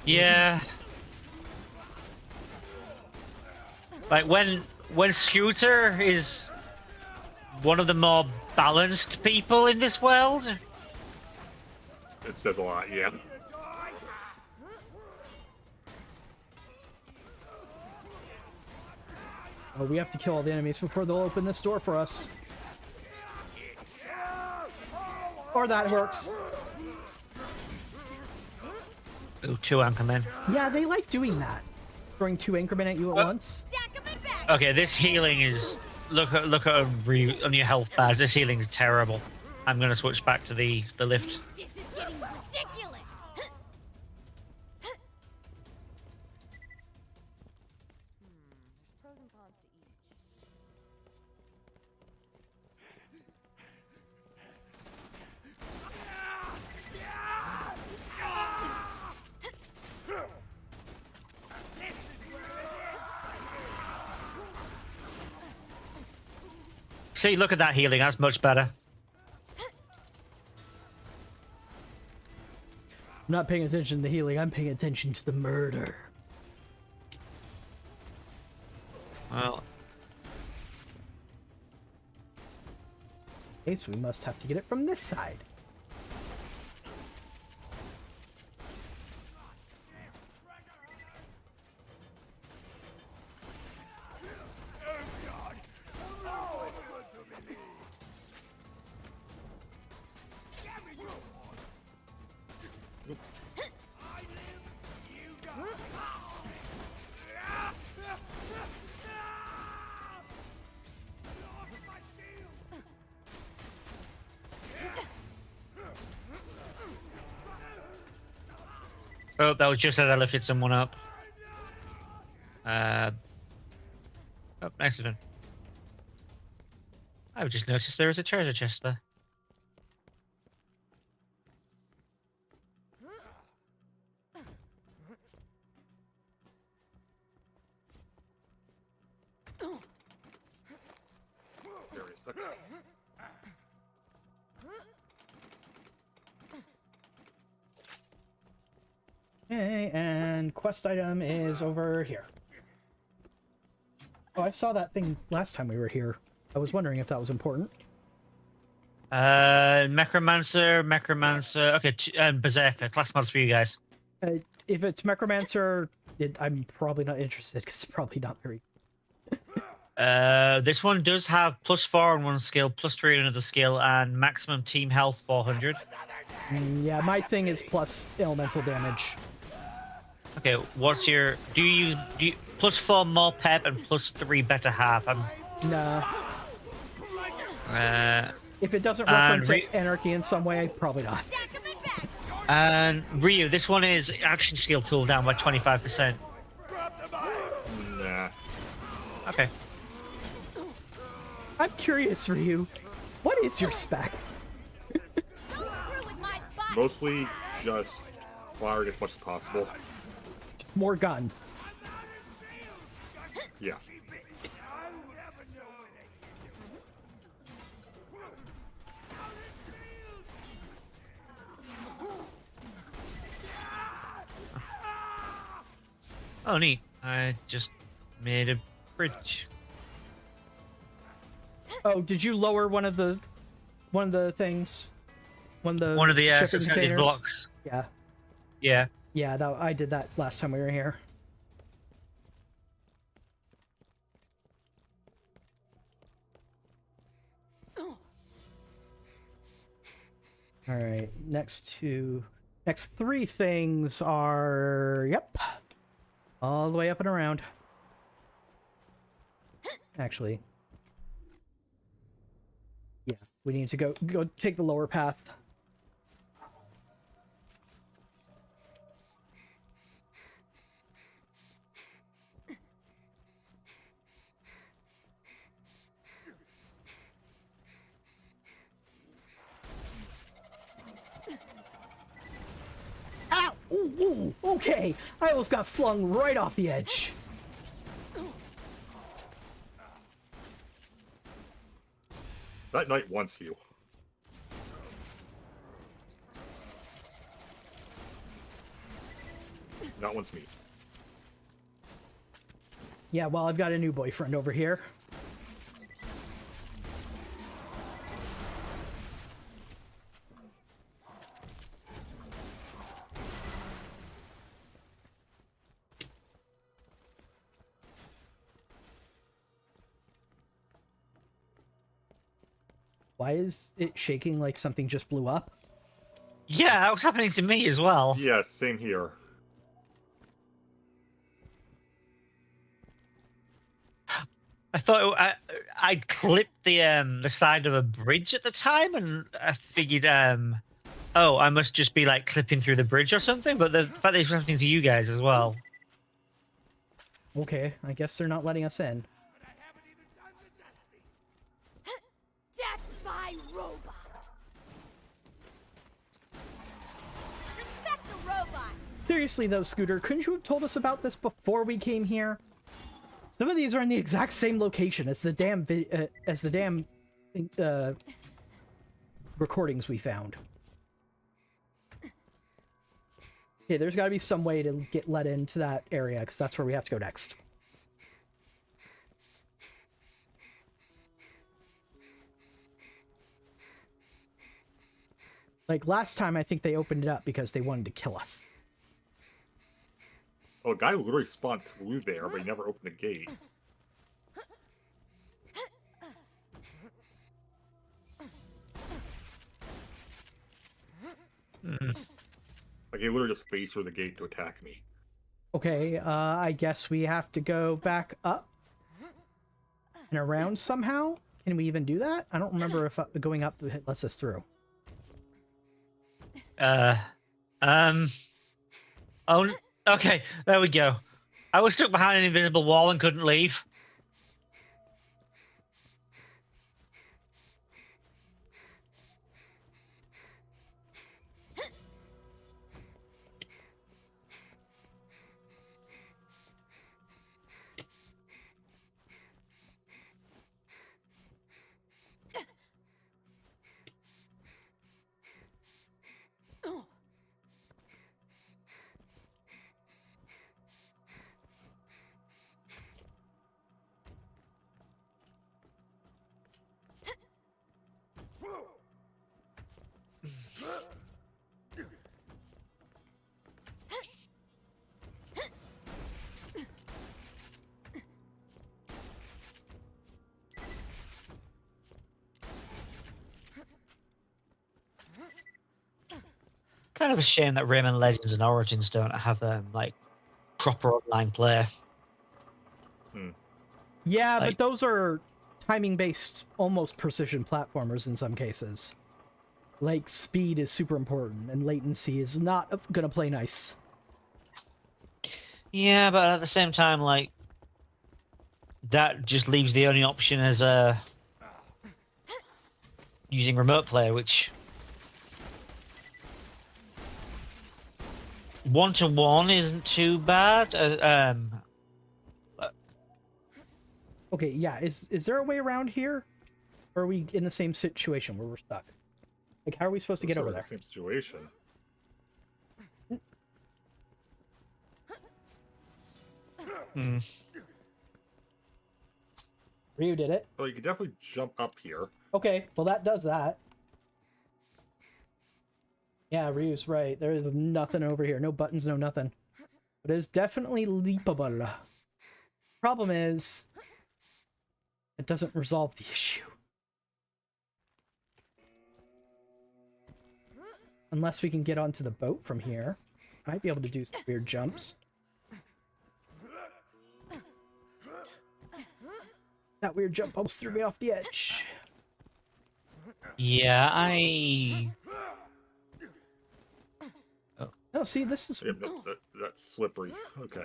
Yeah. Like when Scooter is one of the more balanced people in this world. It says a lot, yeah. Oh, we have to kill all the enemies before they'll open this door for us. Or that works. Ooh, 2 anchormen. Yeah, they like doing that. Throwing 2 anchormen at you at once. Okay, this healing is look at on your health bars. This healing's terrible. I'm gonna switch back to the lift. This is getting ridiculous. There's pros and cons to each. See, look at that healing. That's much better. I'm not paying attention to the healing, I'm paying attention to the murder. Well, Okay, so we must have to get it from this side. oh, that was just as I lifted someone up. Oh, nicely done. I've just noticed there is a treasure chest there. Very second. Okay, and quest item is over here. Oh, I saw that thing last time we were here. I was wondering if that was important. Necromancer. Okay, and Berserker. Class mods for you guys. If it's Necromancer, I'm probably not interested because it's probably not very. This one does have +4 on one skill, +3 on another skill, and maximum team health 400. Yeah, my thing is plus elemental damage. Okay, what's your? Do you +4 more pep and +3 better half? Nah. Uh, If it doesn't reference anarchy in some way, probably not. and Ryu, this one is action skill tool down by 25%. Nah. Okay. I'm curious, Ryu. What is your spec? Mostly just firing as much as possible. More gun. Yeah. Oh, neat. I just made a bridge. Oh, did you lower one of the things? One of the shipping suspended containers? blocks. Yeah. Yeah. Yeah, I did that last time we were here. All right, next 3 things are, yep, all the way up and around. Actually, yeah, we need to go take the lower path. Ow! Ooh, okay. I almost got flung right off the edge. That knight wants you. That one's me. Yeah, well, I've got a new boyfriend over here. Why is it shaking like something just blew up? Yeah, that was happening to me as well. Yeah, same here. I thought I'd clipped the side of a bridge at the time, and I figured, oh, I must just be like clipping through the bridge or something. But the fact that it's happening to you guys as well. Okay, I guess they're not letting us in. Death by robot. Respect the robot. Seriously though, Scooter, couldn't you have told us about this before we came here? Some of these are in the exact same location as the damn recordings we found. Okay, there's got to be some way to get let into that area, because that's where we have to go next. Like, last time, I think they opened it up because they wanted to kill us. Oh, a guy literally spawned through there, but he never opened the gate. Like, he literally just faced through the gate to attack me. Okay, I guess we have to go back up and around somehow? Can we even do that? I don't remember if going up lets us through. Oh, okay, there we go. I was stuck behind an invisible wall and couldn't leave. Kind of a shame that Rayman Legends and Origins don't have like proper online play. Yeah, Like- but those are timing-based, almost precision platformers in some cases. Like, speed is super important, and latency is not gonna play nice. Yeah, but at the same time, like that just leaves the only option as using remote play, which 1-to-1 isn't too bad. Okay, yeah, is there a way around here? Or are we in the same situation where we're stuck? Like, how are we supposed to get over Sort there? of the same situation. Ryu did it. Oh, you can definitely jump up here. Okay, well that does that. Yeah, Ryu's right. There is nothing over here. No buttons, no nothing. But it is definitely leapable. Problem is, it doesn't resolve the issue. Unless we can get onto the boat from here. Might be able to do some weird jumps. That weird jump almost threw me off the edge. Yeah, Oh, see, this is... Yep, that's slippery. Okay.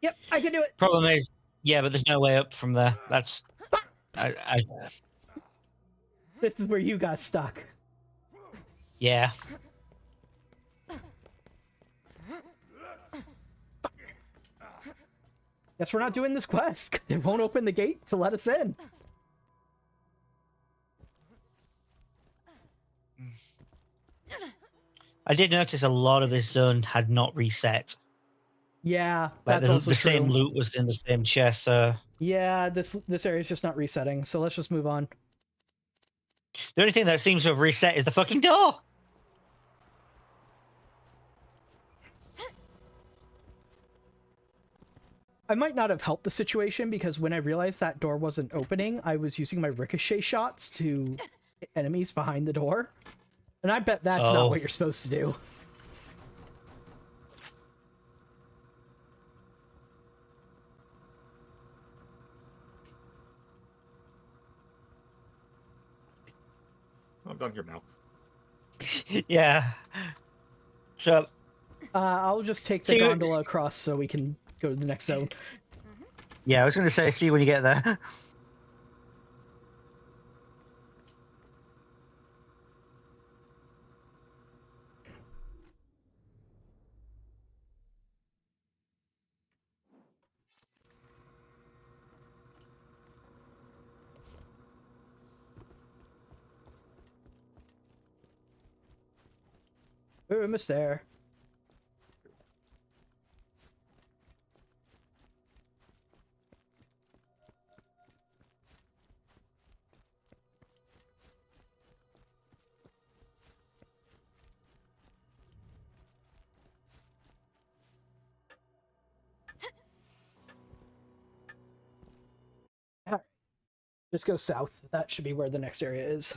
Yep, I can do it! problem is, yeah, but there's no way up from there. That's This is where you got stuck. yeah. Guess we're not doing this quest. They won't open the gate to let us in. I did notice a lot of this zone had not reset. Yeah, Like that's also the true. same loot was in the same chest. So Yeah, this area is just not resetting. So let's just move on. the only thing that seems to have reset is the fucking door. I might not have helped the situation because when I realized that door wasn't opening, I was using my ricochet shots to hit enemies behind the door. And I bet that's not Oh. what you're supposed to do. I'm done here now. Yeah. So I'll just take the See, gondola across so we can go to the next zone. yeah, I was going to say, see you when you get there. We're almost there. Alright. Just go south. That should be where the next area is.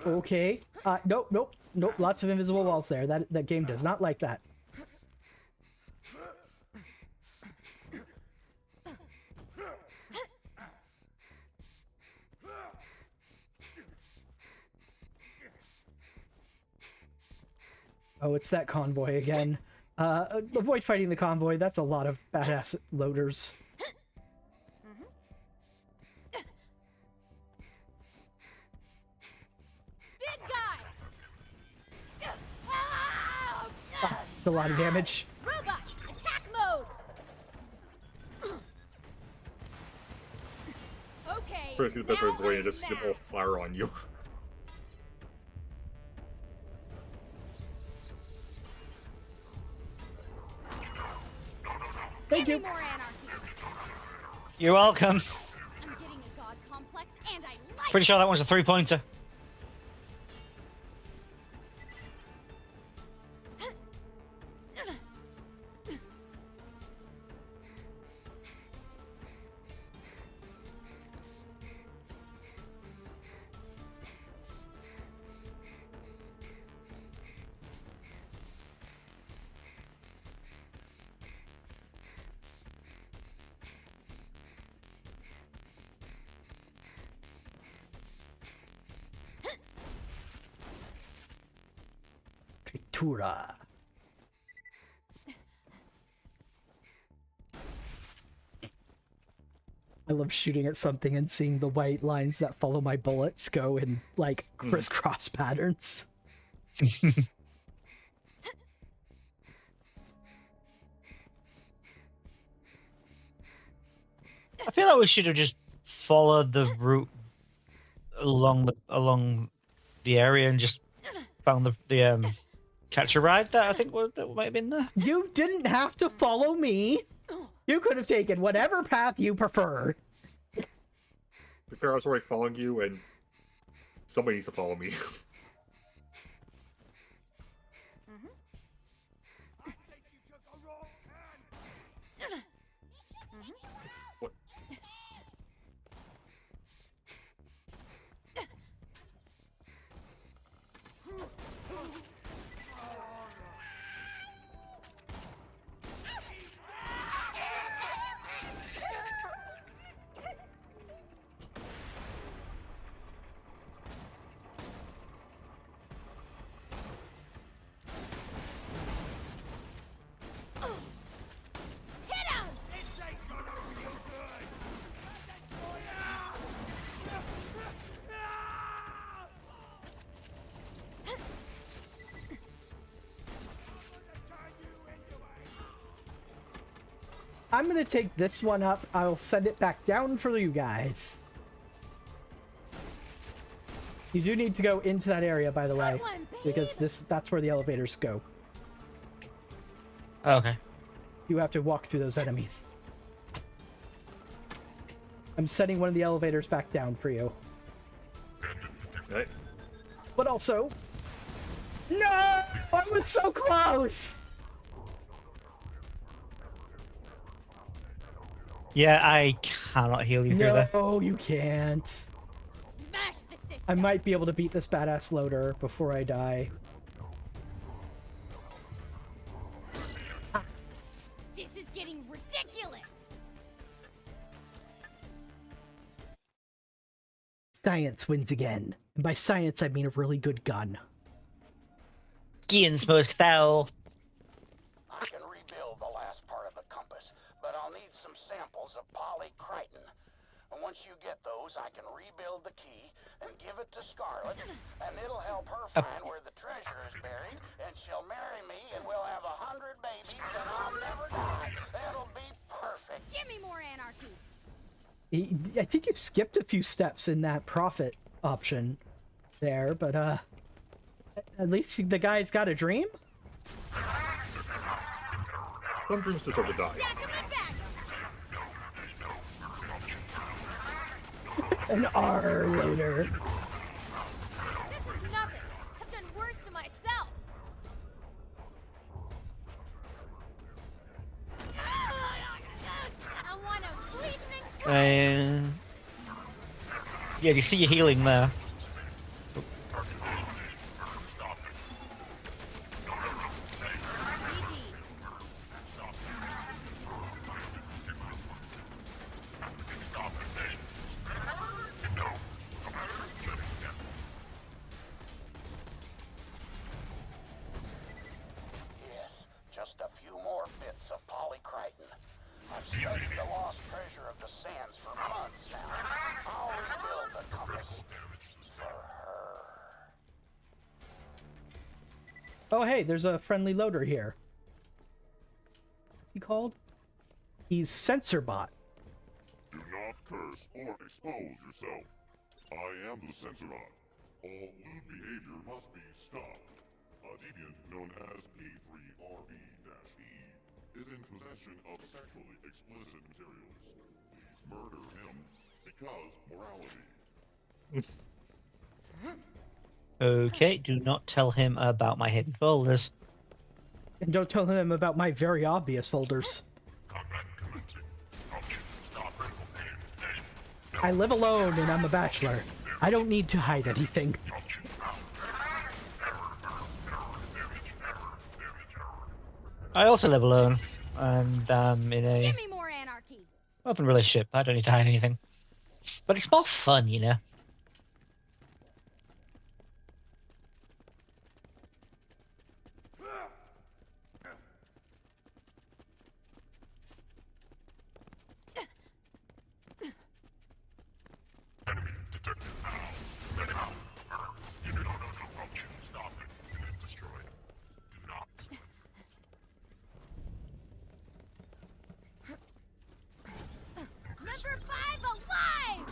Okay. Nope. Lots of invisible walls there. That game does not like that. Oh, it's that convoy again. Avoid fighting the convoy. That's a lot of badass loaders. Big guy! Ah, a lot of damage. Robot, attack mode! Okay. Basically, the best way now to avoid it I'm is just mad. all fire on you. Thank Give you. me more anarchy. You're welcome. I'm getting a god complex, and I like Pretty sure that one's a 3-pointer. Tritura. I love shooting at something and seeing the white lines that follow my bullets go in like crisscross patterns. I feel like we should have just followed the route along the area and just found the catcher ride that I think that might have been there. You didn't have to follow me. You could have taken whatever path you prefer. To be fair, I was already following you, and somebody needs to follow me. What? I'm gonna take this one up. I'll send it back down for you guys. You do need to go into that area, by the way, because that's where the elevators go. Okay. You have to walk through those enemies. I'm setting one of the elevators back down for you. Hey. But also... No! I was so close! Yeah, I cannot heal you through there. No, you can't. Smash the system. I might be able to beat this badass loader before I die. This is getting ridiculous. Science wins again. And by science, I mean a really good gun. Ian's most foul. I can rebuild the last part of the compass, but I'll need some samples of polycritin. And once you get those, I can rebuild the key and give it to Scarlett, and it'll help her find where the treasure is buried, and she'll marry me, and we'll have 100 babies, and I'll never die. It'll be perfect. Give me more anarchy. I think you skipped a few steps in that profit option there, but at least the guy's got a dream? Some dreams deserve to die. Stack 'em and bag 'em. An R loader. This is nothing. I've done worse to myself. I want to bleed and Yeah, you see your healing there. Yes, just a few more bits of polycritin. I've studied the lost treasure of the sands for months now. I'll rebuild the compass for her. Oh, hey, there's a friendly loader here. What's he called? He's Censorbot. Do not curse or expose yourself. I am the Censorbot. All lewd behavior must be stopped. A deviant known as P3RB-E is in possession of sexually explicit materials. Please murder him because morality. Okay, do not tell him about my hidden folders. And don't tell him about my very obvious folders. I live alone and I'm a bachelor. I don't need to hide anything. I also live alone, and in a Give me more anarchy. open relationship. I don't need to hide anything. But it's more fun, you know? Number 5 alive!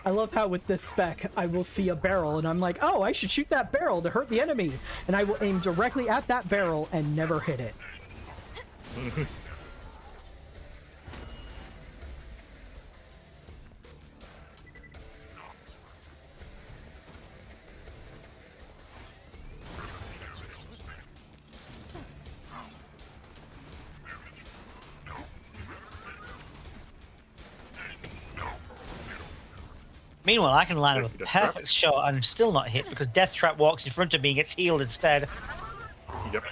I love how with this spec, I will see a barrel and I'm like, oh, I should shoot that barrel to hurt the enemy. And I will aim directly at that barrel and never hit it. Meanwhile, I can line up a perfect shot and still not hit because Death Trap walks in front of me and gets healed instead. Yep.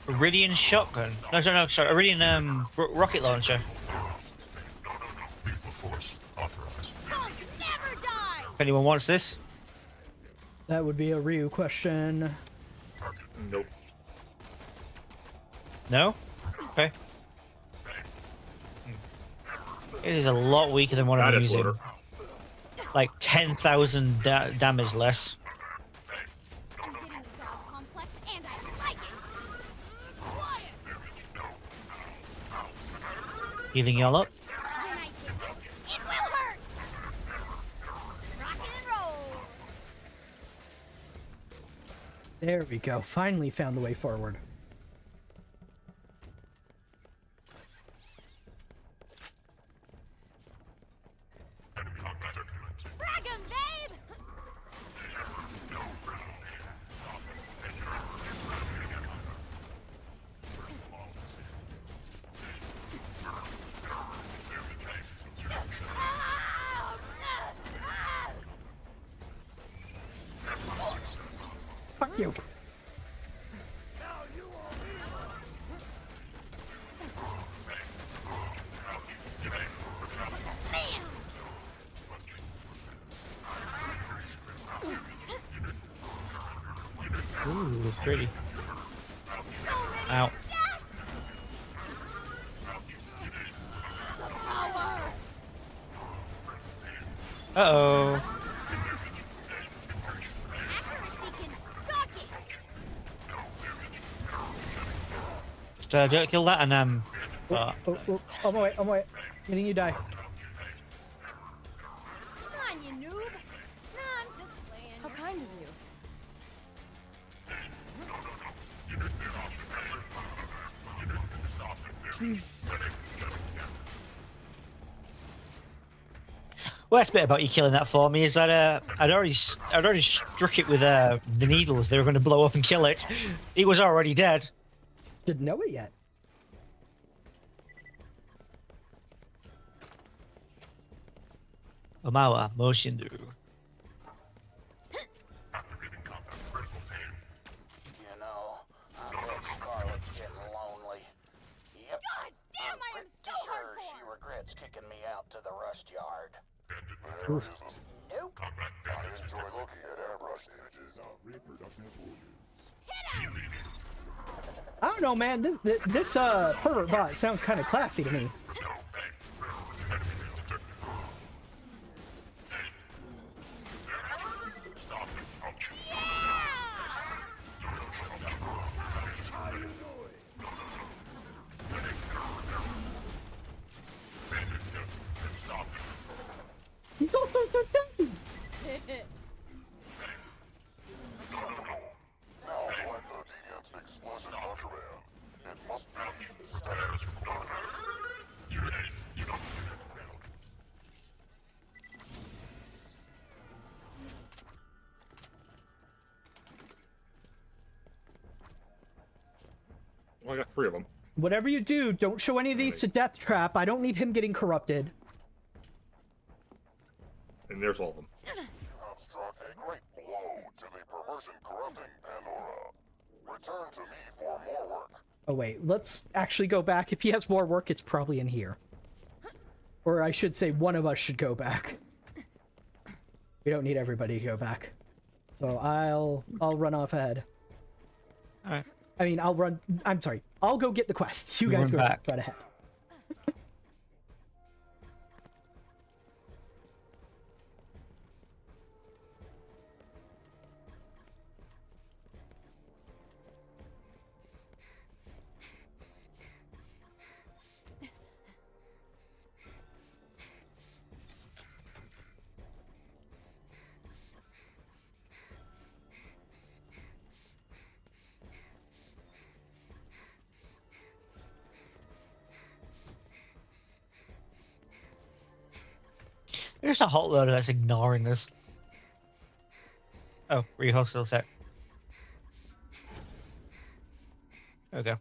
Iridian shotgun. No, sorry. Iridian rocket launcher. Lethal force authorized. Don't never die! If anyone wants this. That would be a Ryu question. Nope. No? Okay. It is a lot weaker than what I'm That is using. loader. Like 10,000 damage less. I'm getting a dog complex and I like it! Quiet! Healing y'all up. When I hit you, it will hurt! Rock and roll! There we go. Finally found the way forward. Enemy contact commencing. Frag 'em, babe! Fuck you. Ooh, pretty. Ow. Uh-oh. Accuracy can suck it! Don't kill that and Oh, on my way, on my way. Getting you die. Come on, you noob! Nah, I'm just playing. How kind of you. Worst bit about you killing that for me is that I'd already struck it with the needles. They were going to blow up and kill it. It was already dead. Didn't know it yet. Omawa motion do. Activating combat critical pain. You know, I bet Scarlett's getting lonely. Yep. God damn, I am pretty so sure hardcore! she regrets kicking me out to the rust yard. There is the Nope. combat I damage. enjoy looking at airbrush images. Reproduction of I don't know, man. This pervert bot sounds kind of classy to me. He's also so tiny. Now find the deviant's explosive contraband. It must be status required. Well, I got 3 of them. Whatever you do, don't show any of these to Death Trap. I don't need him getting corrupted. And there's all of them. You have struck a great blow to the perversion corrupting Pandora. Return to me for more work. Oh wait, let's actually go back. If he has more work, it's probably in here. Or I should say one of us should go back. We don't need everybody to go back. So I'll run off ahead. Alright. I mean, I'm sorry. I'll go get the quest. You guys Run go back. right ahead. There's a hot loader that's ignoring us. Oh, re-hostile set. There we go.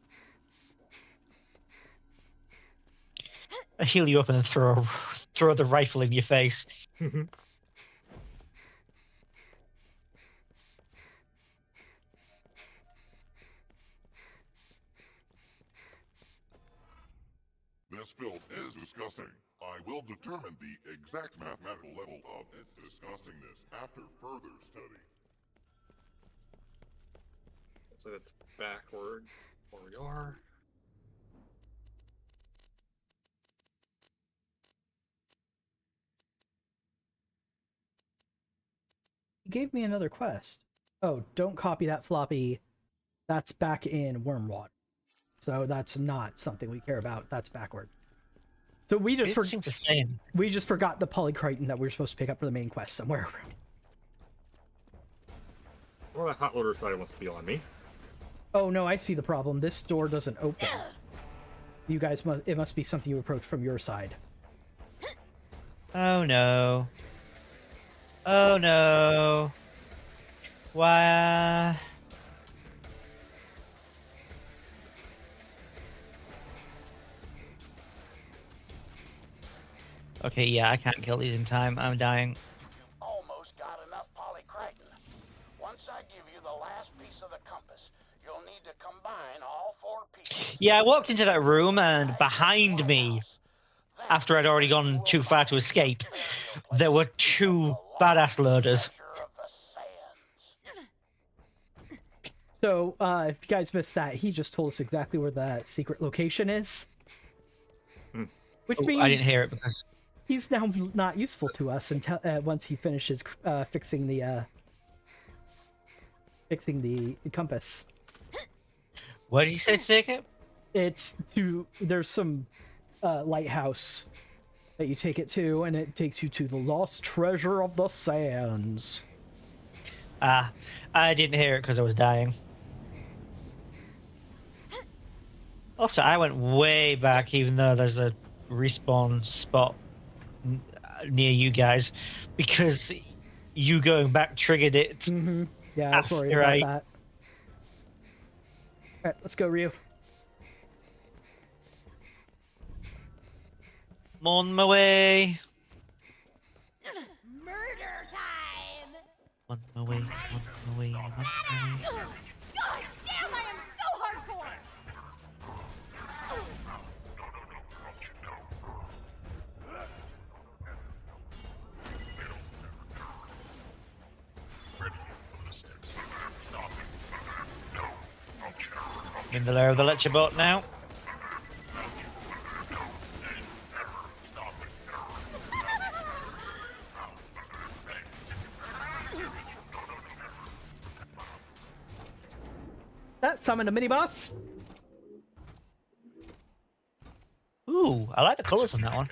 I heal you up and then throw the rifle in your face. This filth is disgusting. I will determine the exact mathematical level of its disgustingness after further study. So that's backward where we are. He gave me another quest. Oh, don't copy that floppy. That's back in Wormwater. So that's not something we care about. That's backward. So we just we just forgot the polycriton that we were supposed to pick up for the main quest somewhere. Well, the hot loader side wants to be on me. Oh no, I see the problem. This door doesn't open. You guys it must be something you approach from your side. Oh no. Oh no. Why? Okay, yeah, I can't kill these in time. I'm dying. You've almost got enough polycriton. Once I give you the last piece of the compass, you'll need to combine all 4 pieces. Yeah, I walked into that room and behind me, after I'd already gone too far to escape, there were 2 badass loaders. So, if you guys missed that, he just told us exactly where that secret location is. Which means I didn't hear it because he's now not useful to us until once he finishes fixing the compass. What did you say to take it? It's there's some lighthouse that you take it to, and it takes you to the lost treasure of the sands. Ah, I didn't hear it because I was dying. Also, I went way back, even though there's a respawn spot near you guys, because you going back triggered it. Mm-hmm. Yeah, I was worried about that. Alright, let's go, Ryu. I'm on my way. Murder time! On my way, on my way, on my way. God damn, I am so hardcore! In the lair of the lecture bot now. That summoned a mini boss. Ooh, I like the colors on that one.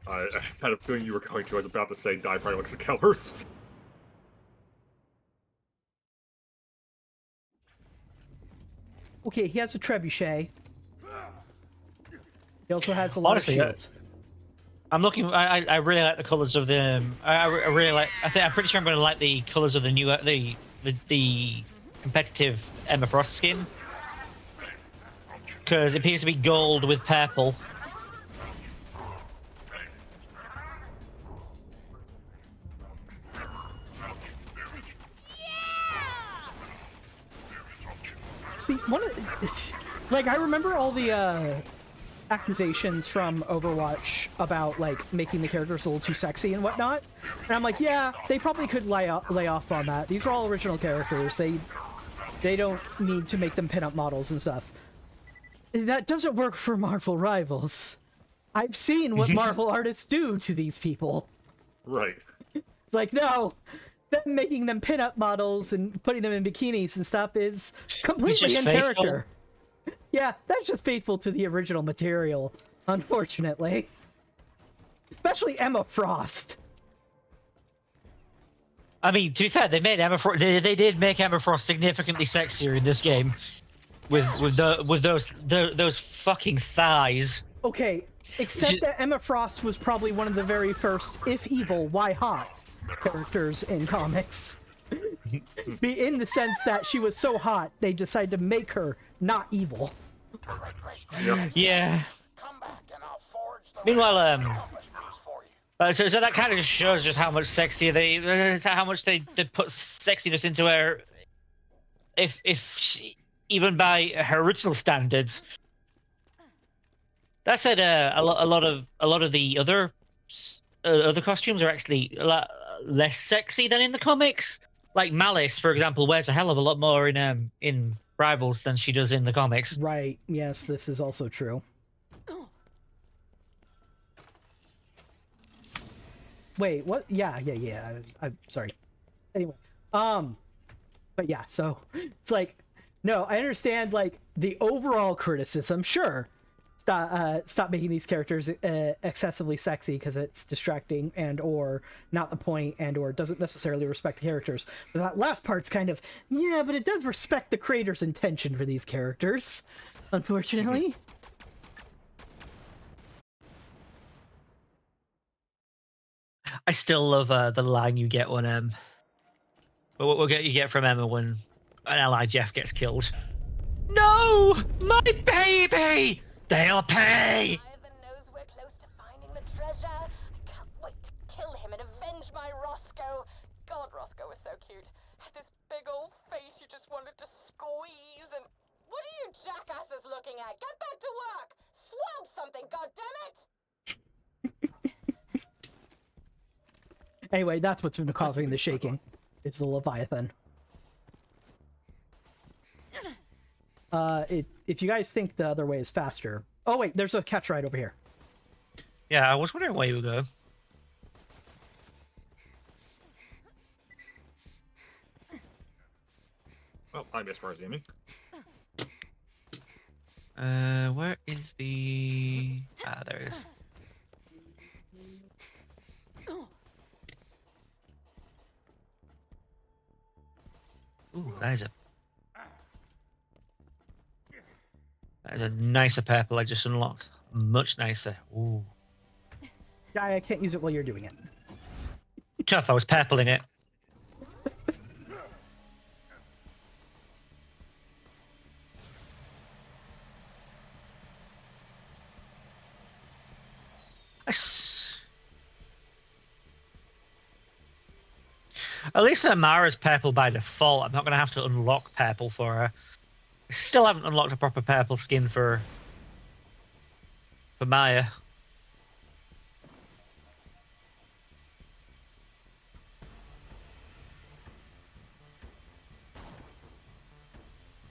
I had a feeling you were going to. I was about to say Dai probably looks like colors. Okay, he has a trebuchet. He also has a lot Honestly, of shields. I'm looking. I really like the colors of the. I really like. I'm pretty sure I'm going to like the colors of the new the competitive Emma Frost skin, because it appears to be gold with purple. See, like, I remember all the accusations from Overwatch about, like, making the characters a little too sexy and whatnot. And I'm like, yeah, they probably could lay off on that. These are all original characters. They don't need to make them pin-up models and stuff. That doesn't work for Marvel Rivals. I've seen what Marvel artists do to these people. Right. It's like, no, them making them pin-up models and putting them in bikinis and stuff is completely in character. Yeah, that's just faithful to the original material, unfortunately. Especially Emma Frost. I mean, to be fair, they did make Emma Frost significantly sexier in this game, with those fucking thighs. Okay, except that Emma Frost was probably one of the very first, if evil, why hot characters in comics. In the sense that she was so hot, they decided to make her not evil. Yeah. Meanwhile, so that kind of just shows just how much how much they put sexiness into her. If she, even by her original standards, That said, a lot of the other costumes are actually a lot less sexy than in the comics. Like Malice, for example, wears a hell of a lot more in Rivals than she does in the comics. Right. Yes, this is also true. Wait, what? Yeah. I'm sorry. Anyway, but yeah, so it's like, no, I understand like the overall criticism. Sure, stop making these characters excessively sexy because it's distracting and or not the point and or doesn't necessarily respect the characters. But that last part's kind of, yeah, but it does respect the creator's intention for these characters, unfortunately. I still love the line you get when you get from Emma when an ally Jeff gets killed. No, my baby! They'll pay. Either knows we're close to finding the treasure. I can't wait to kill him and avenge my Roscoe. God, Roscoe was so cute. Had this big old face you just wanted to squeeze. And what are you jackasses looking at? Get back to work. Swab something, goddammit! Anyway, that's what's been causing the shaking. It's the Leviathan. If you guys think the other way is faster... Oh, wait, there's a catch right over here. Yeah, I was wondering where you would go. Well, I'm as far as aiming. Where is the... Ah, there it is. Ooh, that is a nicer purple I just unlocked. Much nicer. Ooh. Yeah, I can't use it while you're doing it. Tough, I was purpling it. At least Amara's purple by default. I'm not going to have to unlock purple for her. I still haven't unlocked a proper purple skin for Maya.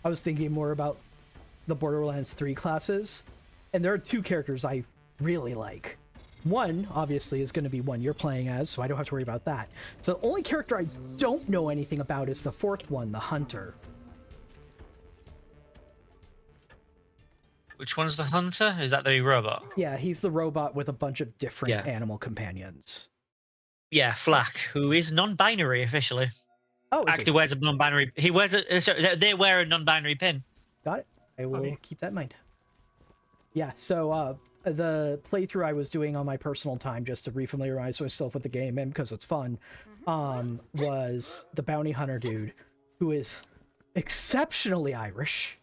I was thinking more about the Borderlands 3 classes, and there are two characters I really like. One, obviously, is going to be one you're playing as, so I don't have to worry about that. So the only character I don't know anything about is the fourth one, the Hunter. Which one's the hunter? Is that the robot? Yeah, he's the robot with a bunch of different animal companions. Yeah, Flack, who is non-binary officially. Oh, actually wears a non-binary. He wears a. Sorry, they wear a non-binary pin. Got it. I will keep that in mind. Yeah. So the playthrough I was doing on my personal time, just to refamiliarize myself with the game and because it's fun, was the bounty hunter dude, who is exceptionally Irish.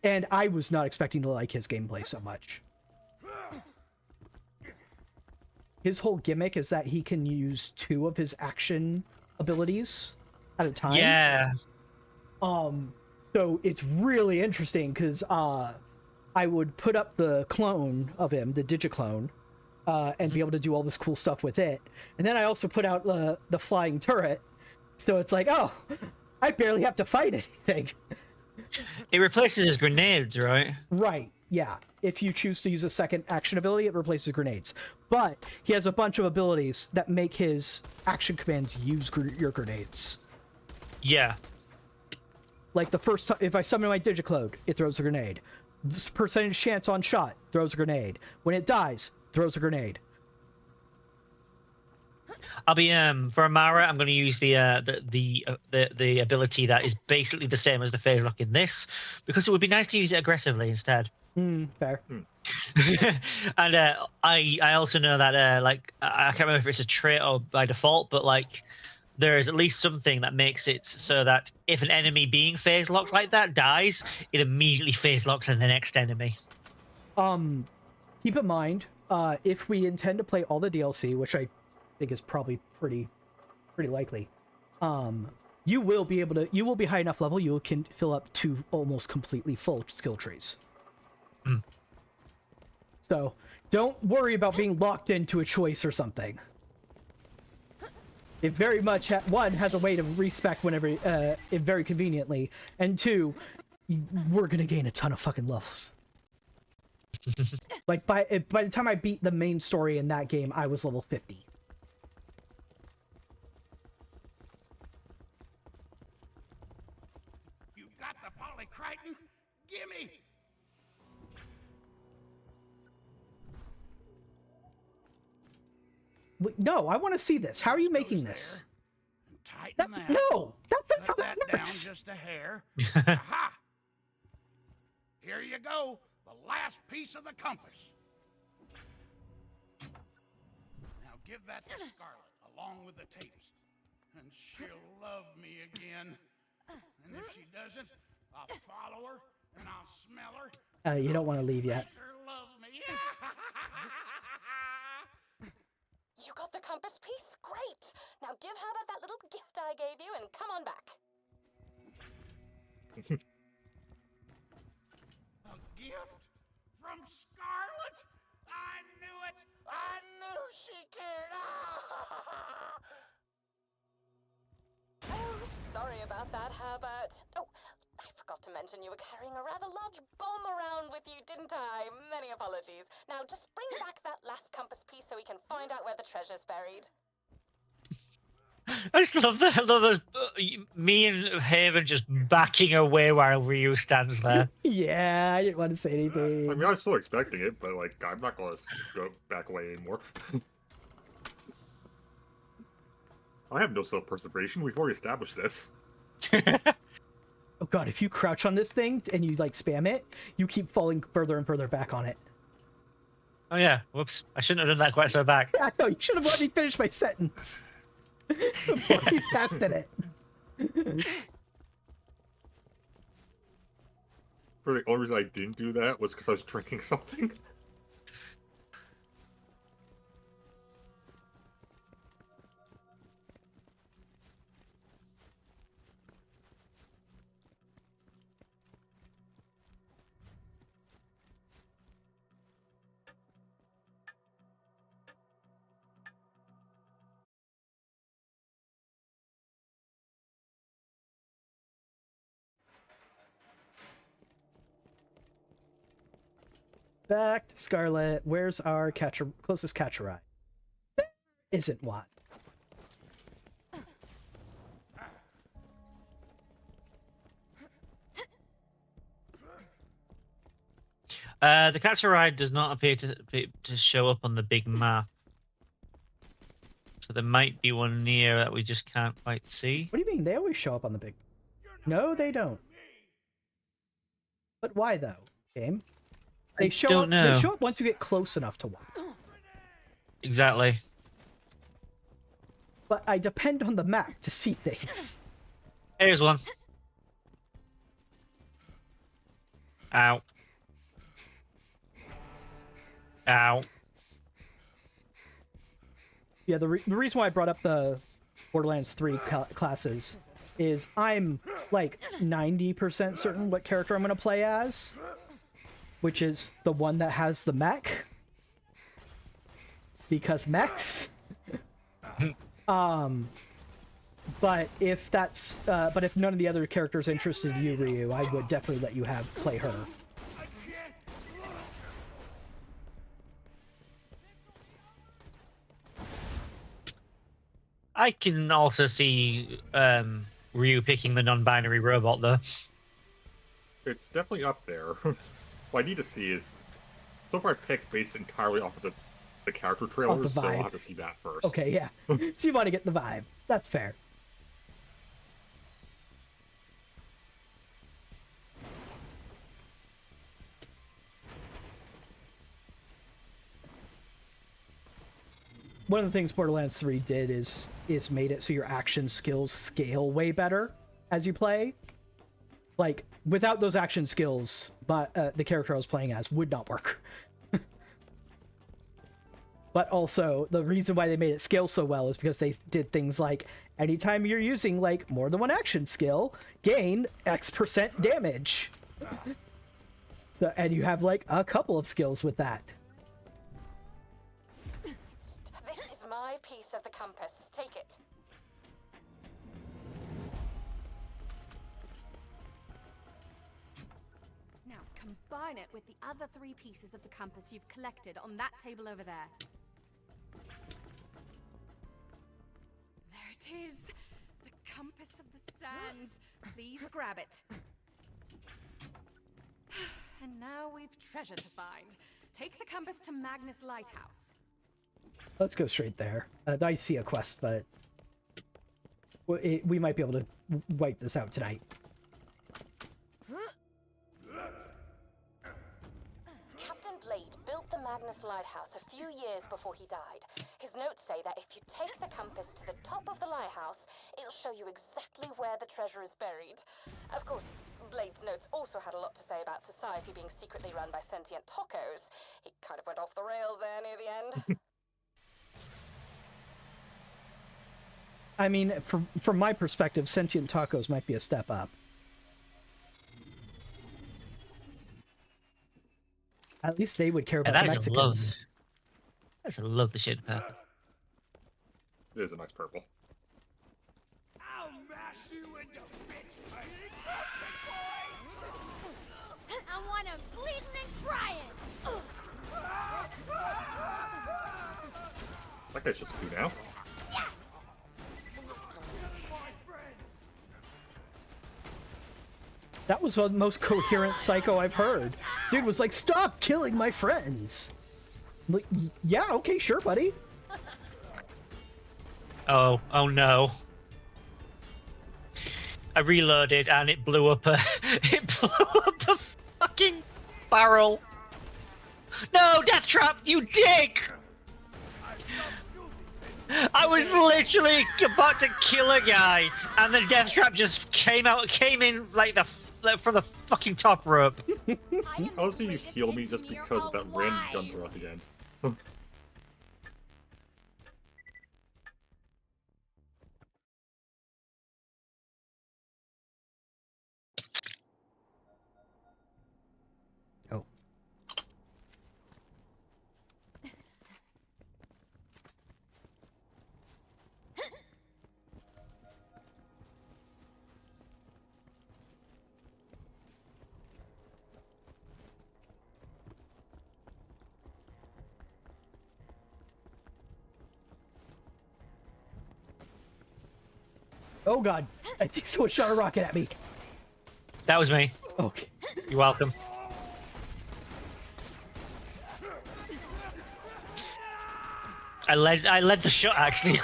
And I was not expecting to like his gameplay so much. His whole gimmick is that he can use 2 of his action abilities at a time. Yeah. So it's really interesting because I would put up the clone of him, the digiclone, and be able to do all this cool stuff with it. And then I also put out the flying turret. So it's like, oh, I barely have to fight anything. It replaces his grenades, right? Right, yeah. If you choose to use a second action ability, it replaces grenades. But he has a bunch of abilities that make his action commands use your grenades. Yeah. Like the first time, if I summon my Digiclone, it throws a grenade. This percentage chance on shot, throws a grenade. When it dies, throws a grenade. I'll be for Amara. I'm going to use the ability that is basically the same as the phase lock in this, because it would be nice to use it aggressively instead. Fair. And I also know that like I can't remember if it's a trait or by default, but like there is at least something that makes it so that if an enemy being phase locked like that dies, it immediately phase locks in the next enemy. Keep in mind, if we intend to play all the DLC, which I think is probably pretty likely, you will be high enough level you can fill up 2 almost completely full skill trees. So don't worry about being locked into a choice or something. It very much one has a way to respec whenever it very conveniently, and two, we're gonna gain a ton of fucking levels. Like by the time I beat the main story in that game, I was level 50. You got the Polycriton? Gimme! Wait, no, I want to see this. How are you making this? Tighten that. No, that's not how Cut that that down works. just a hair. Aha! Here you go, the last piece of the compass. Now give that to Scarlett, along with the tapes, and she'll love me again. And if she doesn't, I'll follow her, and I'll smell her. You don't want to leave yet. Make her love me. You got the compass piece? Great! Now give Herbert that little gift I gave you and come on back. A gift from Scarlett? I knew it! I knew she cared! Oh, sorry about that, Herbert. Oh, I forgot to mention you were carrying a rather large bomb around with you, didn't I? Many apologies. Now just bring back that last compass piece so we can find out where the treasure's buried. I just love that. I love me and Haven just backing away while Ryu stands there. Yeah, I didn't want to say anything. I mean, I was still expecting it, but like, I'm not gonna go back away anymore. I have no self-preservation. We've already established this. Oh god, if you crouch on this thing and you like spam it, you keep falling further and further back on it. Oh yeah, whoops. I shouldn't have done that quite so back. I know, you should have let me finish my sentence before you tested it. For the only reason I didn't do that was because I was drinking something. Back to Scarlet. Where's our closest catcher eye? There isn't one. The catcher ride does not appear to show up on the big map. So there might be one near that we just can't quite see. What do you mean? They always show up on the big... No, they don't. But why though, game? They show up. They show up once you get close enough to one. Exactly. But I depend on the map to see things. Here's one. Ow. Ow. Yeah, the reason why I brought up the Borderlands 3 classes is I'm like 90% certain what character I'm going to play as, which is the one that has the mech, because mechs. But if that's but if none of the other characters interested you, Ryu, I would definitely let you play her. I can also see Ryu picking the non-binary robot, though. It's definitely up there. What I need to see is... So far I picked based entirely off of the character trailers, so I'll have to see that first. Okay, yeah. So you want to get the vibe. That's fair. One of the things Borderlands 3 did is made it so your action skills scale way better as you play. Like, without those action skills, but the character I was playing as would not work. But also, the reason why they made it scale so well is because they did things like, anytime you're using, like, more than one action skill, gain X% damage. So, and you have like a couple of skills with that. This is my piece of the compass. Take it. Now combine it with the other 3 pieces of the compass you've collected on that table over there. There it is. The compass of the sands. Please grab it. And now we've treasure to find. Take the compass to Magnus Lighthouse. Let's go straight there. I see a quest, but we might be able to wipe this out tonight. Captain Blade built the Magnus Lighthouse a few years before he died. His notes say that if you take the compass to the top of the lighthouse, it'll show you exactly where the treasure is buried. Of course, Blade's notes also had a lot to say about society being secretly run by sentient tacos. He kind of went off the rails there near the end. I mean, from my perspective, sentient tacos might be a step up. At least they would care about the Mexicans. That's a lovely shade of purple. It is a nice purple. I'll mash you into bits, I want him bleeding and crying. That guy's just 2 now. That was the most coherent psycho I've heard. Dude was like, "Stop killing my friends." I'm like, yeah, okay, sure, buddy. Oh no. I reloaded and it blew up a fucking barrel. No, Death Trap, you dick! I was literally about to kill a guy, and the Death Trap just came in like from the fucking top rope. How do you heal me just because of that random gun throw at the end? Oh. Oh god, I think someone shot a rocket at me. That was me. Okay. You're welcome. I led the shot actually.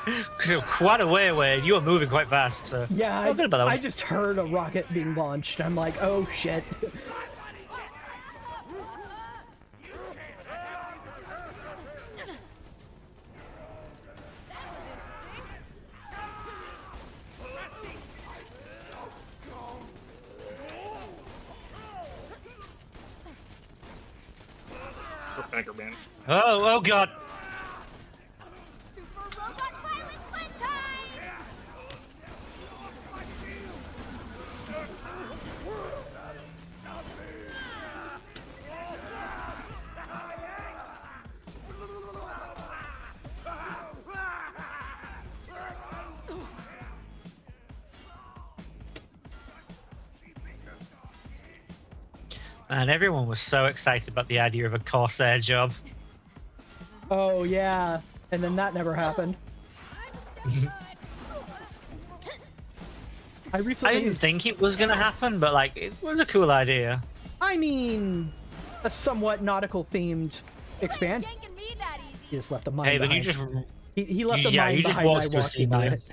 Because it was quite a way away. You were moving quite fast. So. Yeah, I just heard a rocket being launched. I'm like, oh shit. Man. Oh god. Super robot violence fun time! And everyone was so excited about the idea of a Corsair job. Oh yeah, and then that never happened. I didn't think it was gonna happen, but like it was a cool idea. I mean, a somewhat nautical themed expand. He just left a mine. Hey, but behind. you just he left a mine you just behind. walked I through a walked scene by with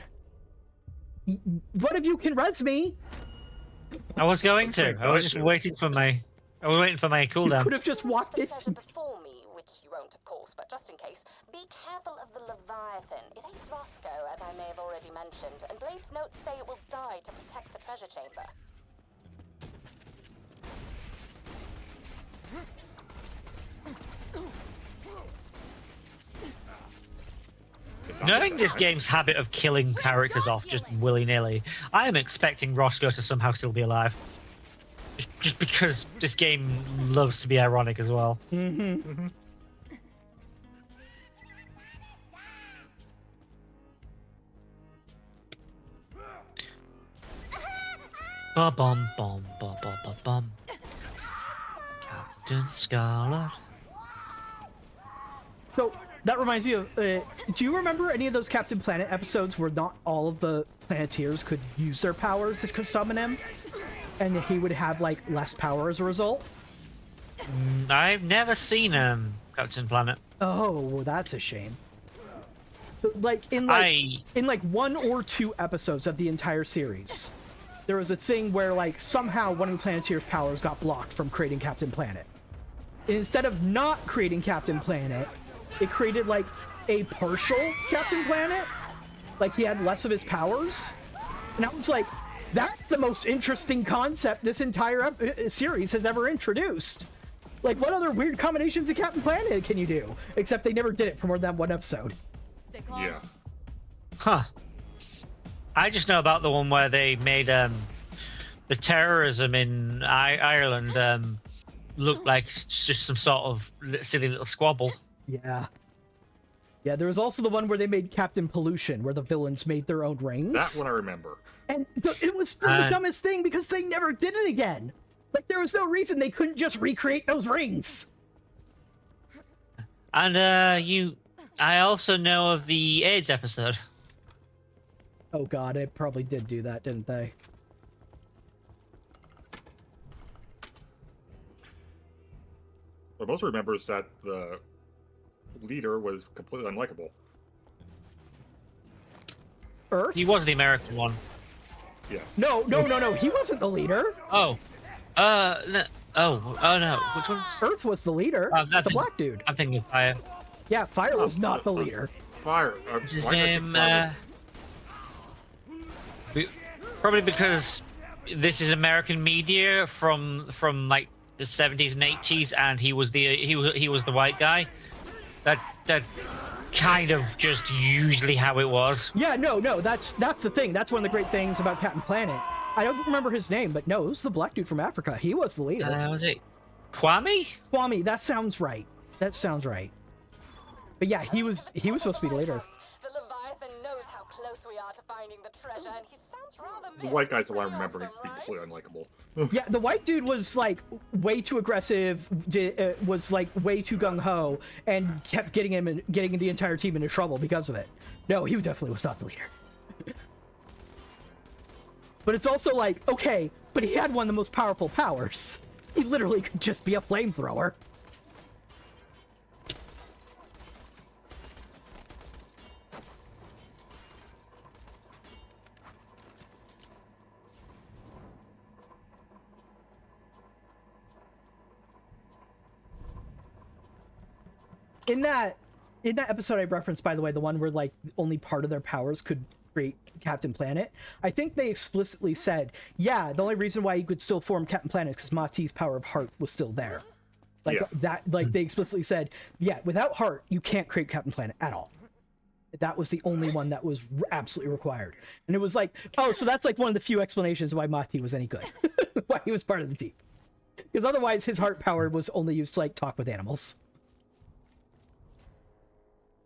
it. One of you can res me. I was going to. I was just waiting for my. I was waiting for my cooldown. You could have just walked in. it. Before me, which you won't, of course, but just in case, be careful of the Leviathan. It ain't Roscoe, as I may have already mentioned, and Blade's notes say it will die to protect the treasure chamber. Knowing this game's habit of killing characters off just willy-nilly, I am expecting Roscoe to somehow still be alive. just because this game loves to be ironic as well. Mm-hmm. Ba bum bum ba ba ba bum. Captain Scarlett. So that reminds me of. Do you remember any of those Captain Planet episodes where not all of the Planeteers could use their powers that could summon him, and he would have like less power as a result? I've never seen Captain Planet. Oh, well, that's a shame. So, like in one or two episodes of the entire series, there was a thing where like somehow one of the Planeteer's powers got blocked from creating Captain Planet. Instead of not creating Captain Planet, it created like a partial Captain Planet. Like he had less of his powers. And I was like, that's the most interesting concept this entire series has ever introduced. Like, what other weird combinations of Captain Planet can you do? Except they never did it for more than one episode. Stay calm. Yeah. Huh. I just know about the one where they made the terrorism in Ireland look like just some sort of silly little squabble. Yeah. Yeah, there was also the one where they made Captain Pollution, where the villains made their own rings. That one I remember. And it was still the dumbest thing because they never did it again. Like, there was no reason they couldn't just recreate those rings. And I also know of the AIDS episode. Oh god, it probably did do that, didn't they? What I most remember is that the leader was completely unlikable. Earth? He was the American one. Yes. No, he wasn't the leader. Oh. No. Oh no. Which one? Earth was the leader. The black dude. I'm thinking of Fire. Yeah, Fire was not the leader. Fire. What's his why did I think name? Fire Probably because this is American media from like the 70s and 80s, and he was the white guy. That kind of just usually how it was. Yeah, no, that's the thing. That's one of the great things about Captain Planet. I don't remember his name, but no, it was the black dude from Africa. He was the leader. Was it Kwame? Kwame, that sounds right. That sounds right. But yeah, he was supposed to be the leader. The Leviathan knows how close we are to finding the treasure, and he sounds rather The white guy's the one I miserable, remember being right? completely unlikable. Yeah, the white dude was like way too aggressive, was like way too gung ho, and kept getting the entire team into trouble because of it. No, he definitely was not the leader. But it's also like, okay, but he had one of the most powerful powers. He literally could just be a flamethrower. In that episode I referenced, by the way, the one where like only part of their powers could create Captain Planet, I think they explicitly said, yeah, the only reason why you could still form Captain Planet is because Mati's power of heart was still there. Like that, like they explicitly said, yeah, without heart, you can't create Captain Planet at all. That was the only one that was absolutely required. And it was like, oh, so that's like one of the few explanations why Mati was any good. Why he was part of the team. Because otherwise his heart power was only used to like talk with animals.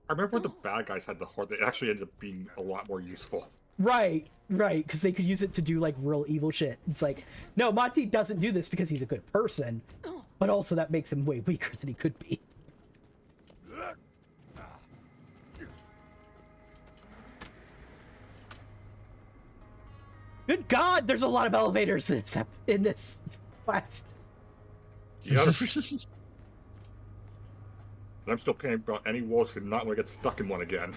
I remember when the bad guys had the heart, they actually ended up being a lot more useful. Right, because they could use it to do like real evil shit. It's like, no, Mati doesn't do this because he's a good person, but also that makes him way weaker than he could be. Good God, there's a lot of elevators in this quest. Yeah. I'm still paying about any walls and not want to get stuck in one again.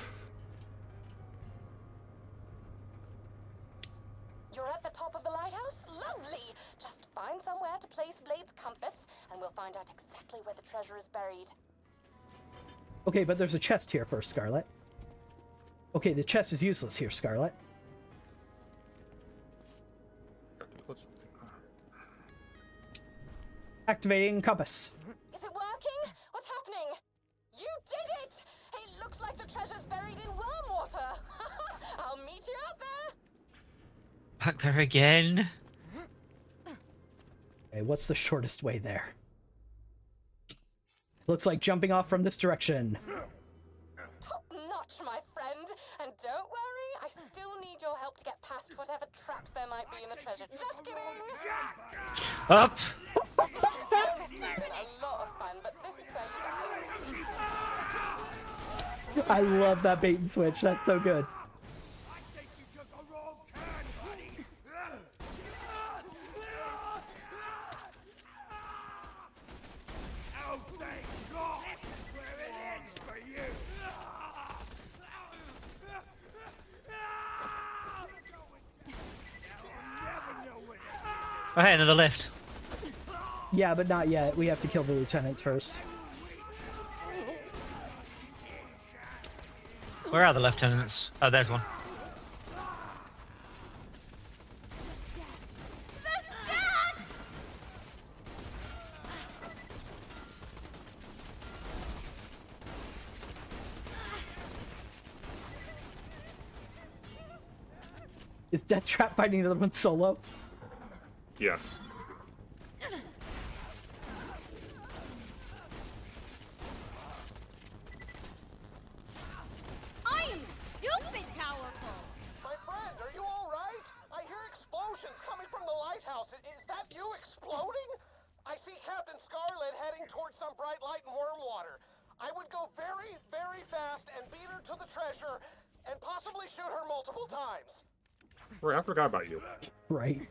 You're at the top of the lighthouse? Lovely! Just find somewhere to place Blade's compass, and we'll find out exactly where the treasure is buried. Okay, but there's a chest here first, Scarlet. Okay, the chest is useless here, Scarlet. Activating compass. Is it working? What's happening? You did it! It looks like the treasure's buried in worm water. I'll meet you out there. Back there again. Okay, what's the shortest way there? Looks like jumping off from this direction. Top notch, my friend. And don't worry, I still need your help to get past whatever traps there might be in the treasure. Just kidding. Up! It's honestly been a lot of fun, but this is where you die. I love that bait and switch. That's so good. I think you took a wrong turn, buddy. Oh, thank God! This is where it ends for you. Oh, hey, another lift. Yeah, but not yet. We have to kill the lieutenants first. Where are the lieutenants? Oh, there's one. Is Deathtrap fighting the other one solo? Yes. I am stupid powerful. My friend, are you all right? I hear explosions coming from the lighthouse. Is that you exploding? I see Captain Scarlett heading towards some bright light in Wormwater. I would go very, very fast and beat her to the treasure and possibly shoot her multiple times. Right, I forgot about you. Right.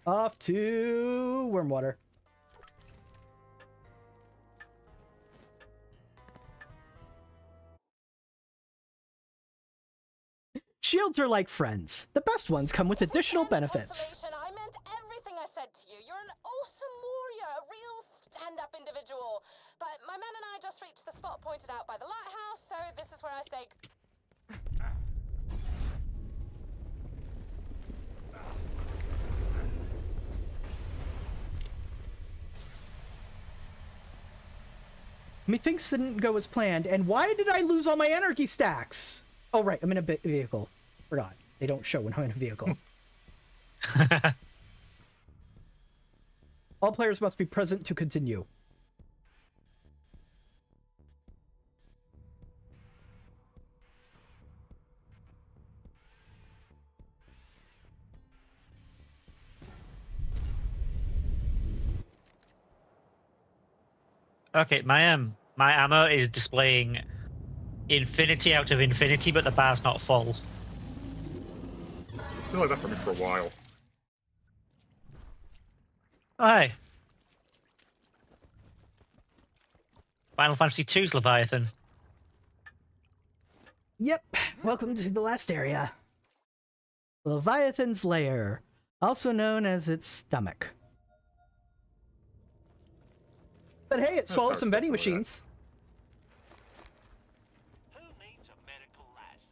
Off to Wormwater. Shields are like friends. The best ones come with additional benefits. Consolation, I meant everything I said to you. You're an awesome warrior, a real stand-up individual. But my men and I just reached the spot pointed out by the lighthouse, so this is where I say... Methinks didn't go as planned, and why did I lose all my energy stacks? Oh, right, I'm in a vehicle. Forgot. They don't show when I'm in a vehicle. All players must be present to continue. Okay, my ammo is displaying infinity out of infinity, but the bar's not full. It's been like that for me for a while. Oh, hey. Final Fantasy II's Leviathan. Yep, welcome to the last area. Leviathan's Lair, also known as its stomach. But hey, it swallowed some vending machines. Who needs a medical license?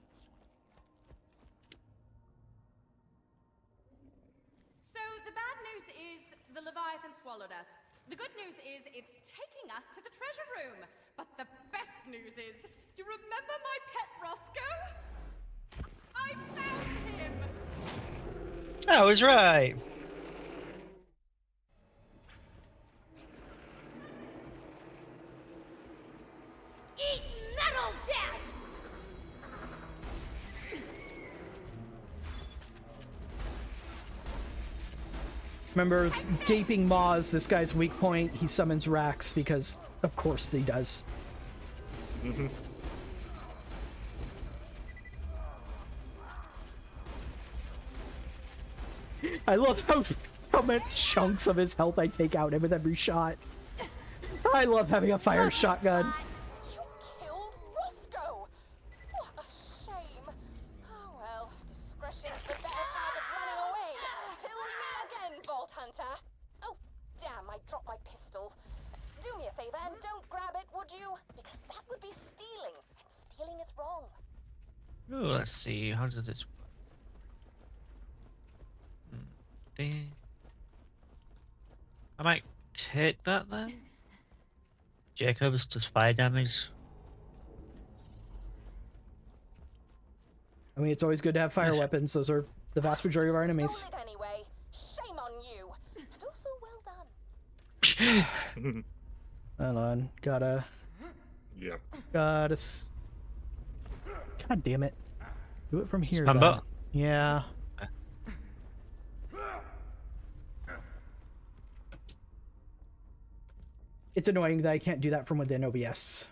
So the bad news is the Leviathan swallowed us. The good news is it's taking us to the treasure room. But the best news is, do you remember my pet Roscoe? I found him! I was right. Eat metal death! Remember, Gaping Maws, this guy's weak point. He summons Rax because, of course, he does. Mm-hmm. I love how much chunks of his health I take out with every shot. I love having a fire shotgun. You killed Roscoe! What a shame. Oh well, discretion's the better part of running away. Till we meet again, Vault Hunter. Oh, damn, I dropped my pistol. Do me a favor and don't grab it, would you? Because that would be stealing, and stealing is wrong. Ooh, let's see. How does this work? I might take that then. Jacobs does fire damage. I mean, it's always good to have fire weapons. Those are the vast majority of our enemies. Stole it anyway. Shame on And also well done. Hold on. Gotta. Yep. God damn it. Do it from here. Remember? Then. Yeah. It's annoying that I can't do that from within OBS.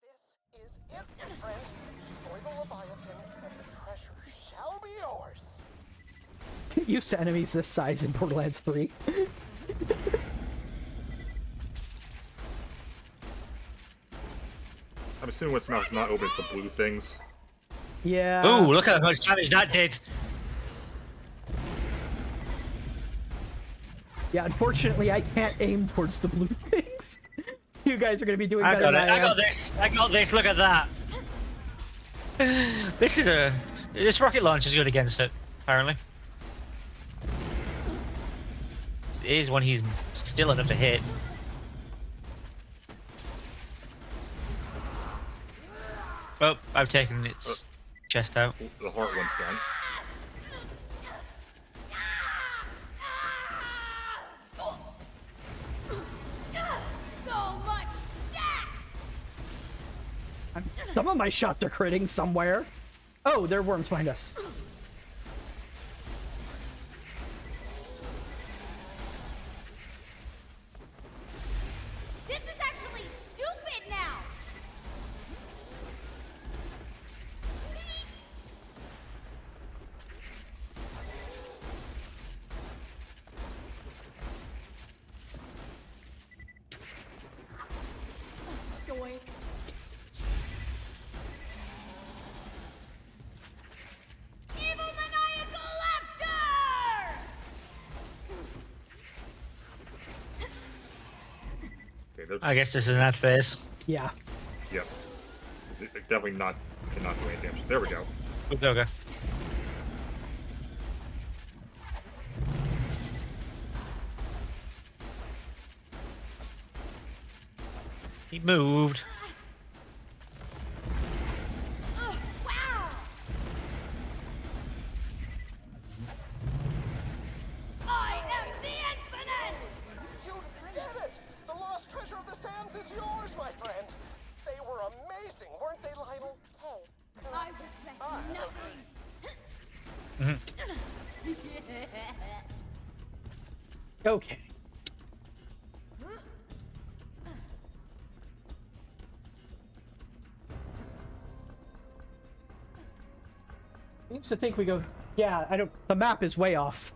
This is it, my friend. Destroy the Leviathan, and the treasure shall be yours. Used to enemies this size in Borderlands 3. I'm assuming what's not open is the blue things. Yeah. Ooh, look at how much damage that did. Yeah, unfortunately, I can't aim towards the blue things. You guys are going to be doing I better got than it. I I am. got this. I got this. Look at that. This rocket launcher is good against it, apparently. It is when he's still enough to hit. Oh, I've taken its chest out. The heart one's done. So much stacks! Some of my shots are critting somewhere. Oh, there are worms behind us. This is actually stupid now! Doink. Evil maniacal laughter! Okay, I guess this is an ad phase. Yeah. Yep. It's definitely cannot do any damage. There we go. Okay. He moved. Wow! I am the infinite! You did it! The lost treasure of the sands is yours, my friend. They were amazing, weren't they, Lionel? Tay, I regret nothing. Okay. Seems to think we go. Yeah, I don't. The map is way off.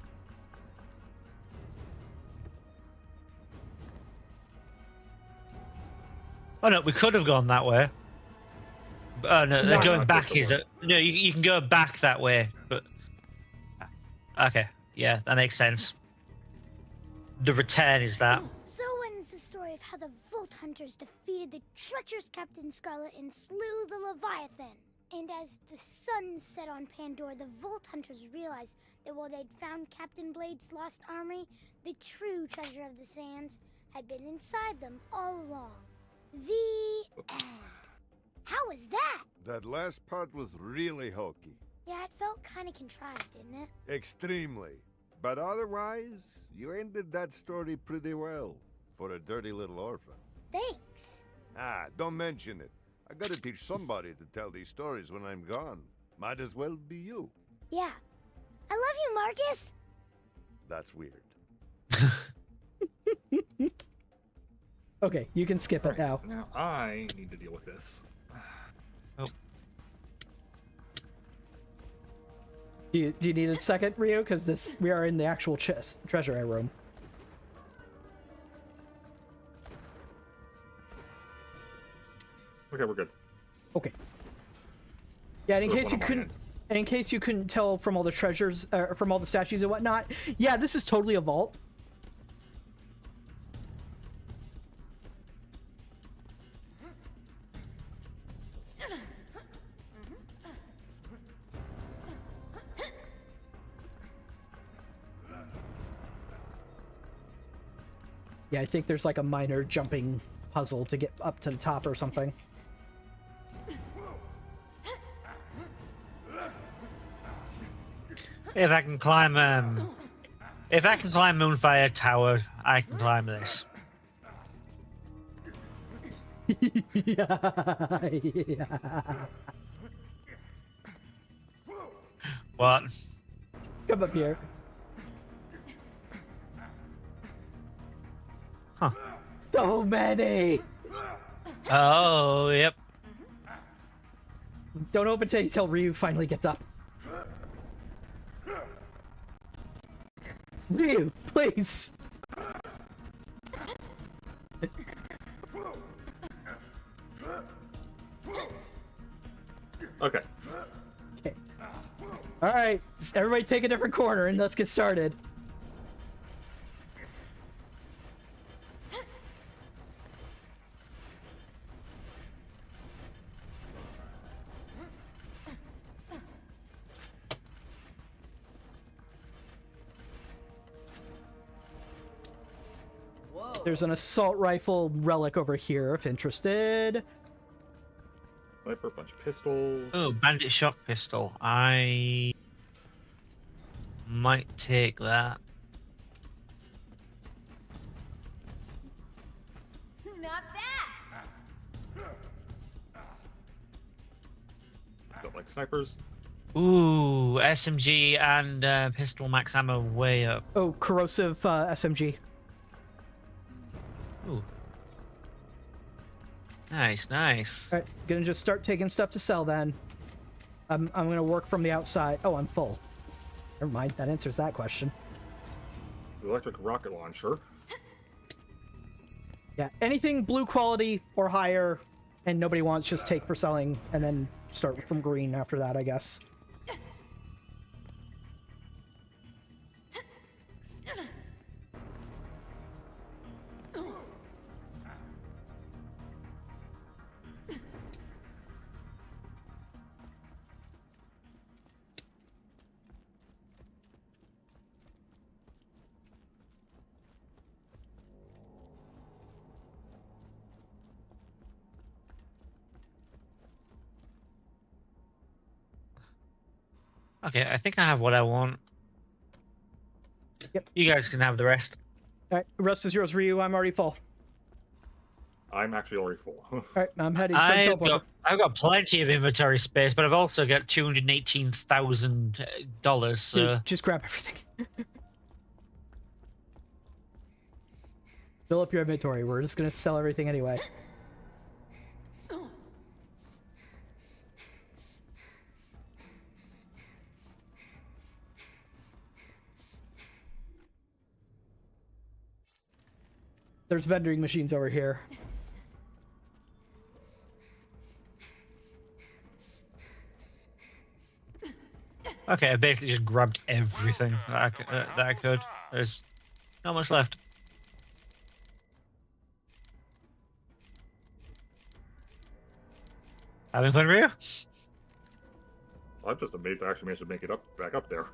Oh no, we could have gone that way. Oh no, No. going Not back the is one. it? No, you can go back that way, but okay, yeah, that makes sense. The return is that. So ends the story of how the Vault Hunters defeated the treacherous Captain Scarlett and slew the Leviathan. And as the sun set on Pandora, the Vault Hunters realized that while they'd found Captain Blade's lost armory, the true treasure of the sands had been inside them all along. The end. How was that? That last part was really hokey. Yeah, it felt kind of contrived, didn't it? Extremely. But otherwise, you ended that story pretty well. For a dirty little orphan. Thanks. Ah, don't mention it. I gotta teach somebody to tell these stories when I'm gone. Might as well be you. Yeah. I love you, Marcus. That's weird. Okay, you can skip it now. Now I need to deal with this. Oh. Do you need a second, Rio? Because we are in the actual treasure room. Okay, we're good. Okay. Yeah, and in There's case one you on my couldn't, end. and in case you couldn't tell from all the treasures, from all the statues and whatnot, yeah, this is totally a vault. Yeah, I think there's like a minor jumping puzzle to get up to the top or something. If I can climb Moonfire Tower, I can climb this. Yeah. What? Come up here. Huh. So many. Oh, yep. Don't open until Ryu finally gets up. Ryu, please. Okay. Okay. All right, everybody take a different corner and let's get started. There's an assault rifle relic over here if interested. Sniper, bunch of pistols. Oh, bandit shock pistol. I might take that. Not bad. Don't like snipers. Ooh, SMG and pistol max ammo way up. Oh, corrosive SMG. Ooh. Nice, nice. All right, gonna just start taking stuff to sell then. I'm gonna work from the outside. Oh, I'm full. Never mind, that answers that question. The electric rocket launcher. Yeah, anything blue quality or higher, and nobody wants, just take for selling, and then start from green after that, I guess. Okay, I think I have what I want. Yep. You guys can have the rest. All right, rest is yours, Ryu. I'm already full. I'm actually already full. All right, I'm heading for the teleporter. I've got plenty of inventory space, but I've also got $218,000. So Dude, just grab everything. Fill up your inventory. We're just gonna sell everything anyway. There's vending machines over here. okay, I basically just grabbed everything that I could. There's not much left. Having fun, Ryu? I'm just amazed I actually managed to make it back up there.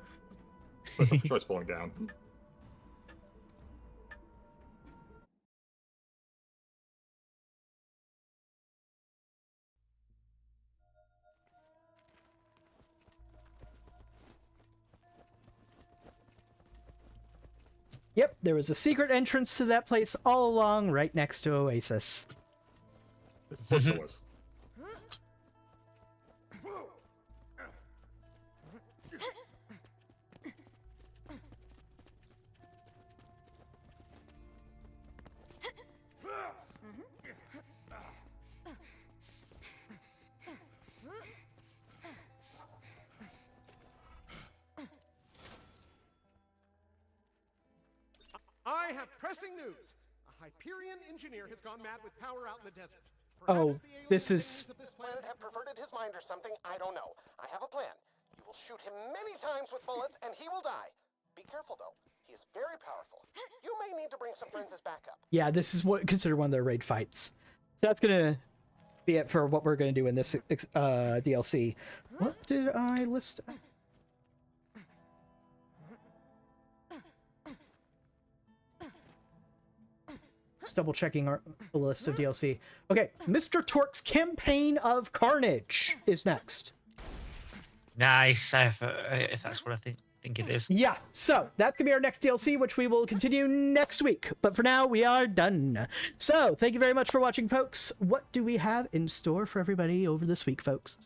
But the choice falling down. Yep, there was a secret entrance to that place all along, right next to Oasis. Of course there was. I have pressing news. A Hyperion engineer has gone mad with power out in the desert. Oh, this is... Of this planet have perverted his mind or something, I don't know. I have a plan. You will shoot him many times with bullets and he will die. Be careful though. He is very powerful. You may need to bring some friends as backup. Yeah, this is what considered one of their raid fights. So that's gonna be it for what we're gonna do in this DLC. What did I list? Just double checking our list of DLC. Okay, Mr. Torque's Campaign of Carnage is next. Nice, if that's what I think it is. Yeah, so that's gonna be our next DLC, which we will continue next week. But for now, we are done. So thank you very much for watching, folks. What do we have in store for everybody over this week, folks?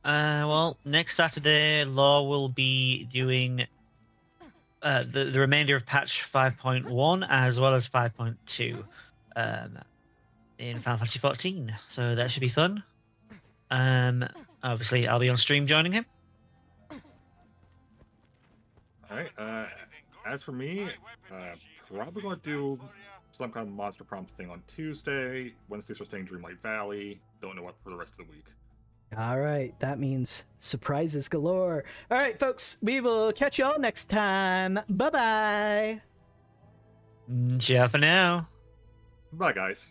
Well, next Saturday, Law will be doing the remainder of patch 5.1 as well as 5.2 in Final Fantasy 14. So that should be fun. Obviously, I'll be on stream joining him. All right. As for me, probably going to do some kind of monster prompt thing on Tuesday. Wednesday, we're staying Dreamlight Valley. Don't know what for the rest of the week. All right, that means surprises galore. All right, folks, we will catch you all next time. Bye-bye. Ciao for now. Bye, guys.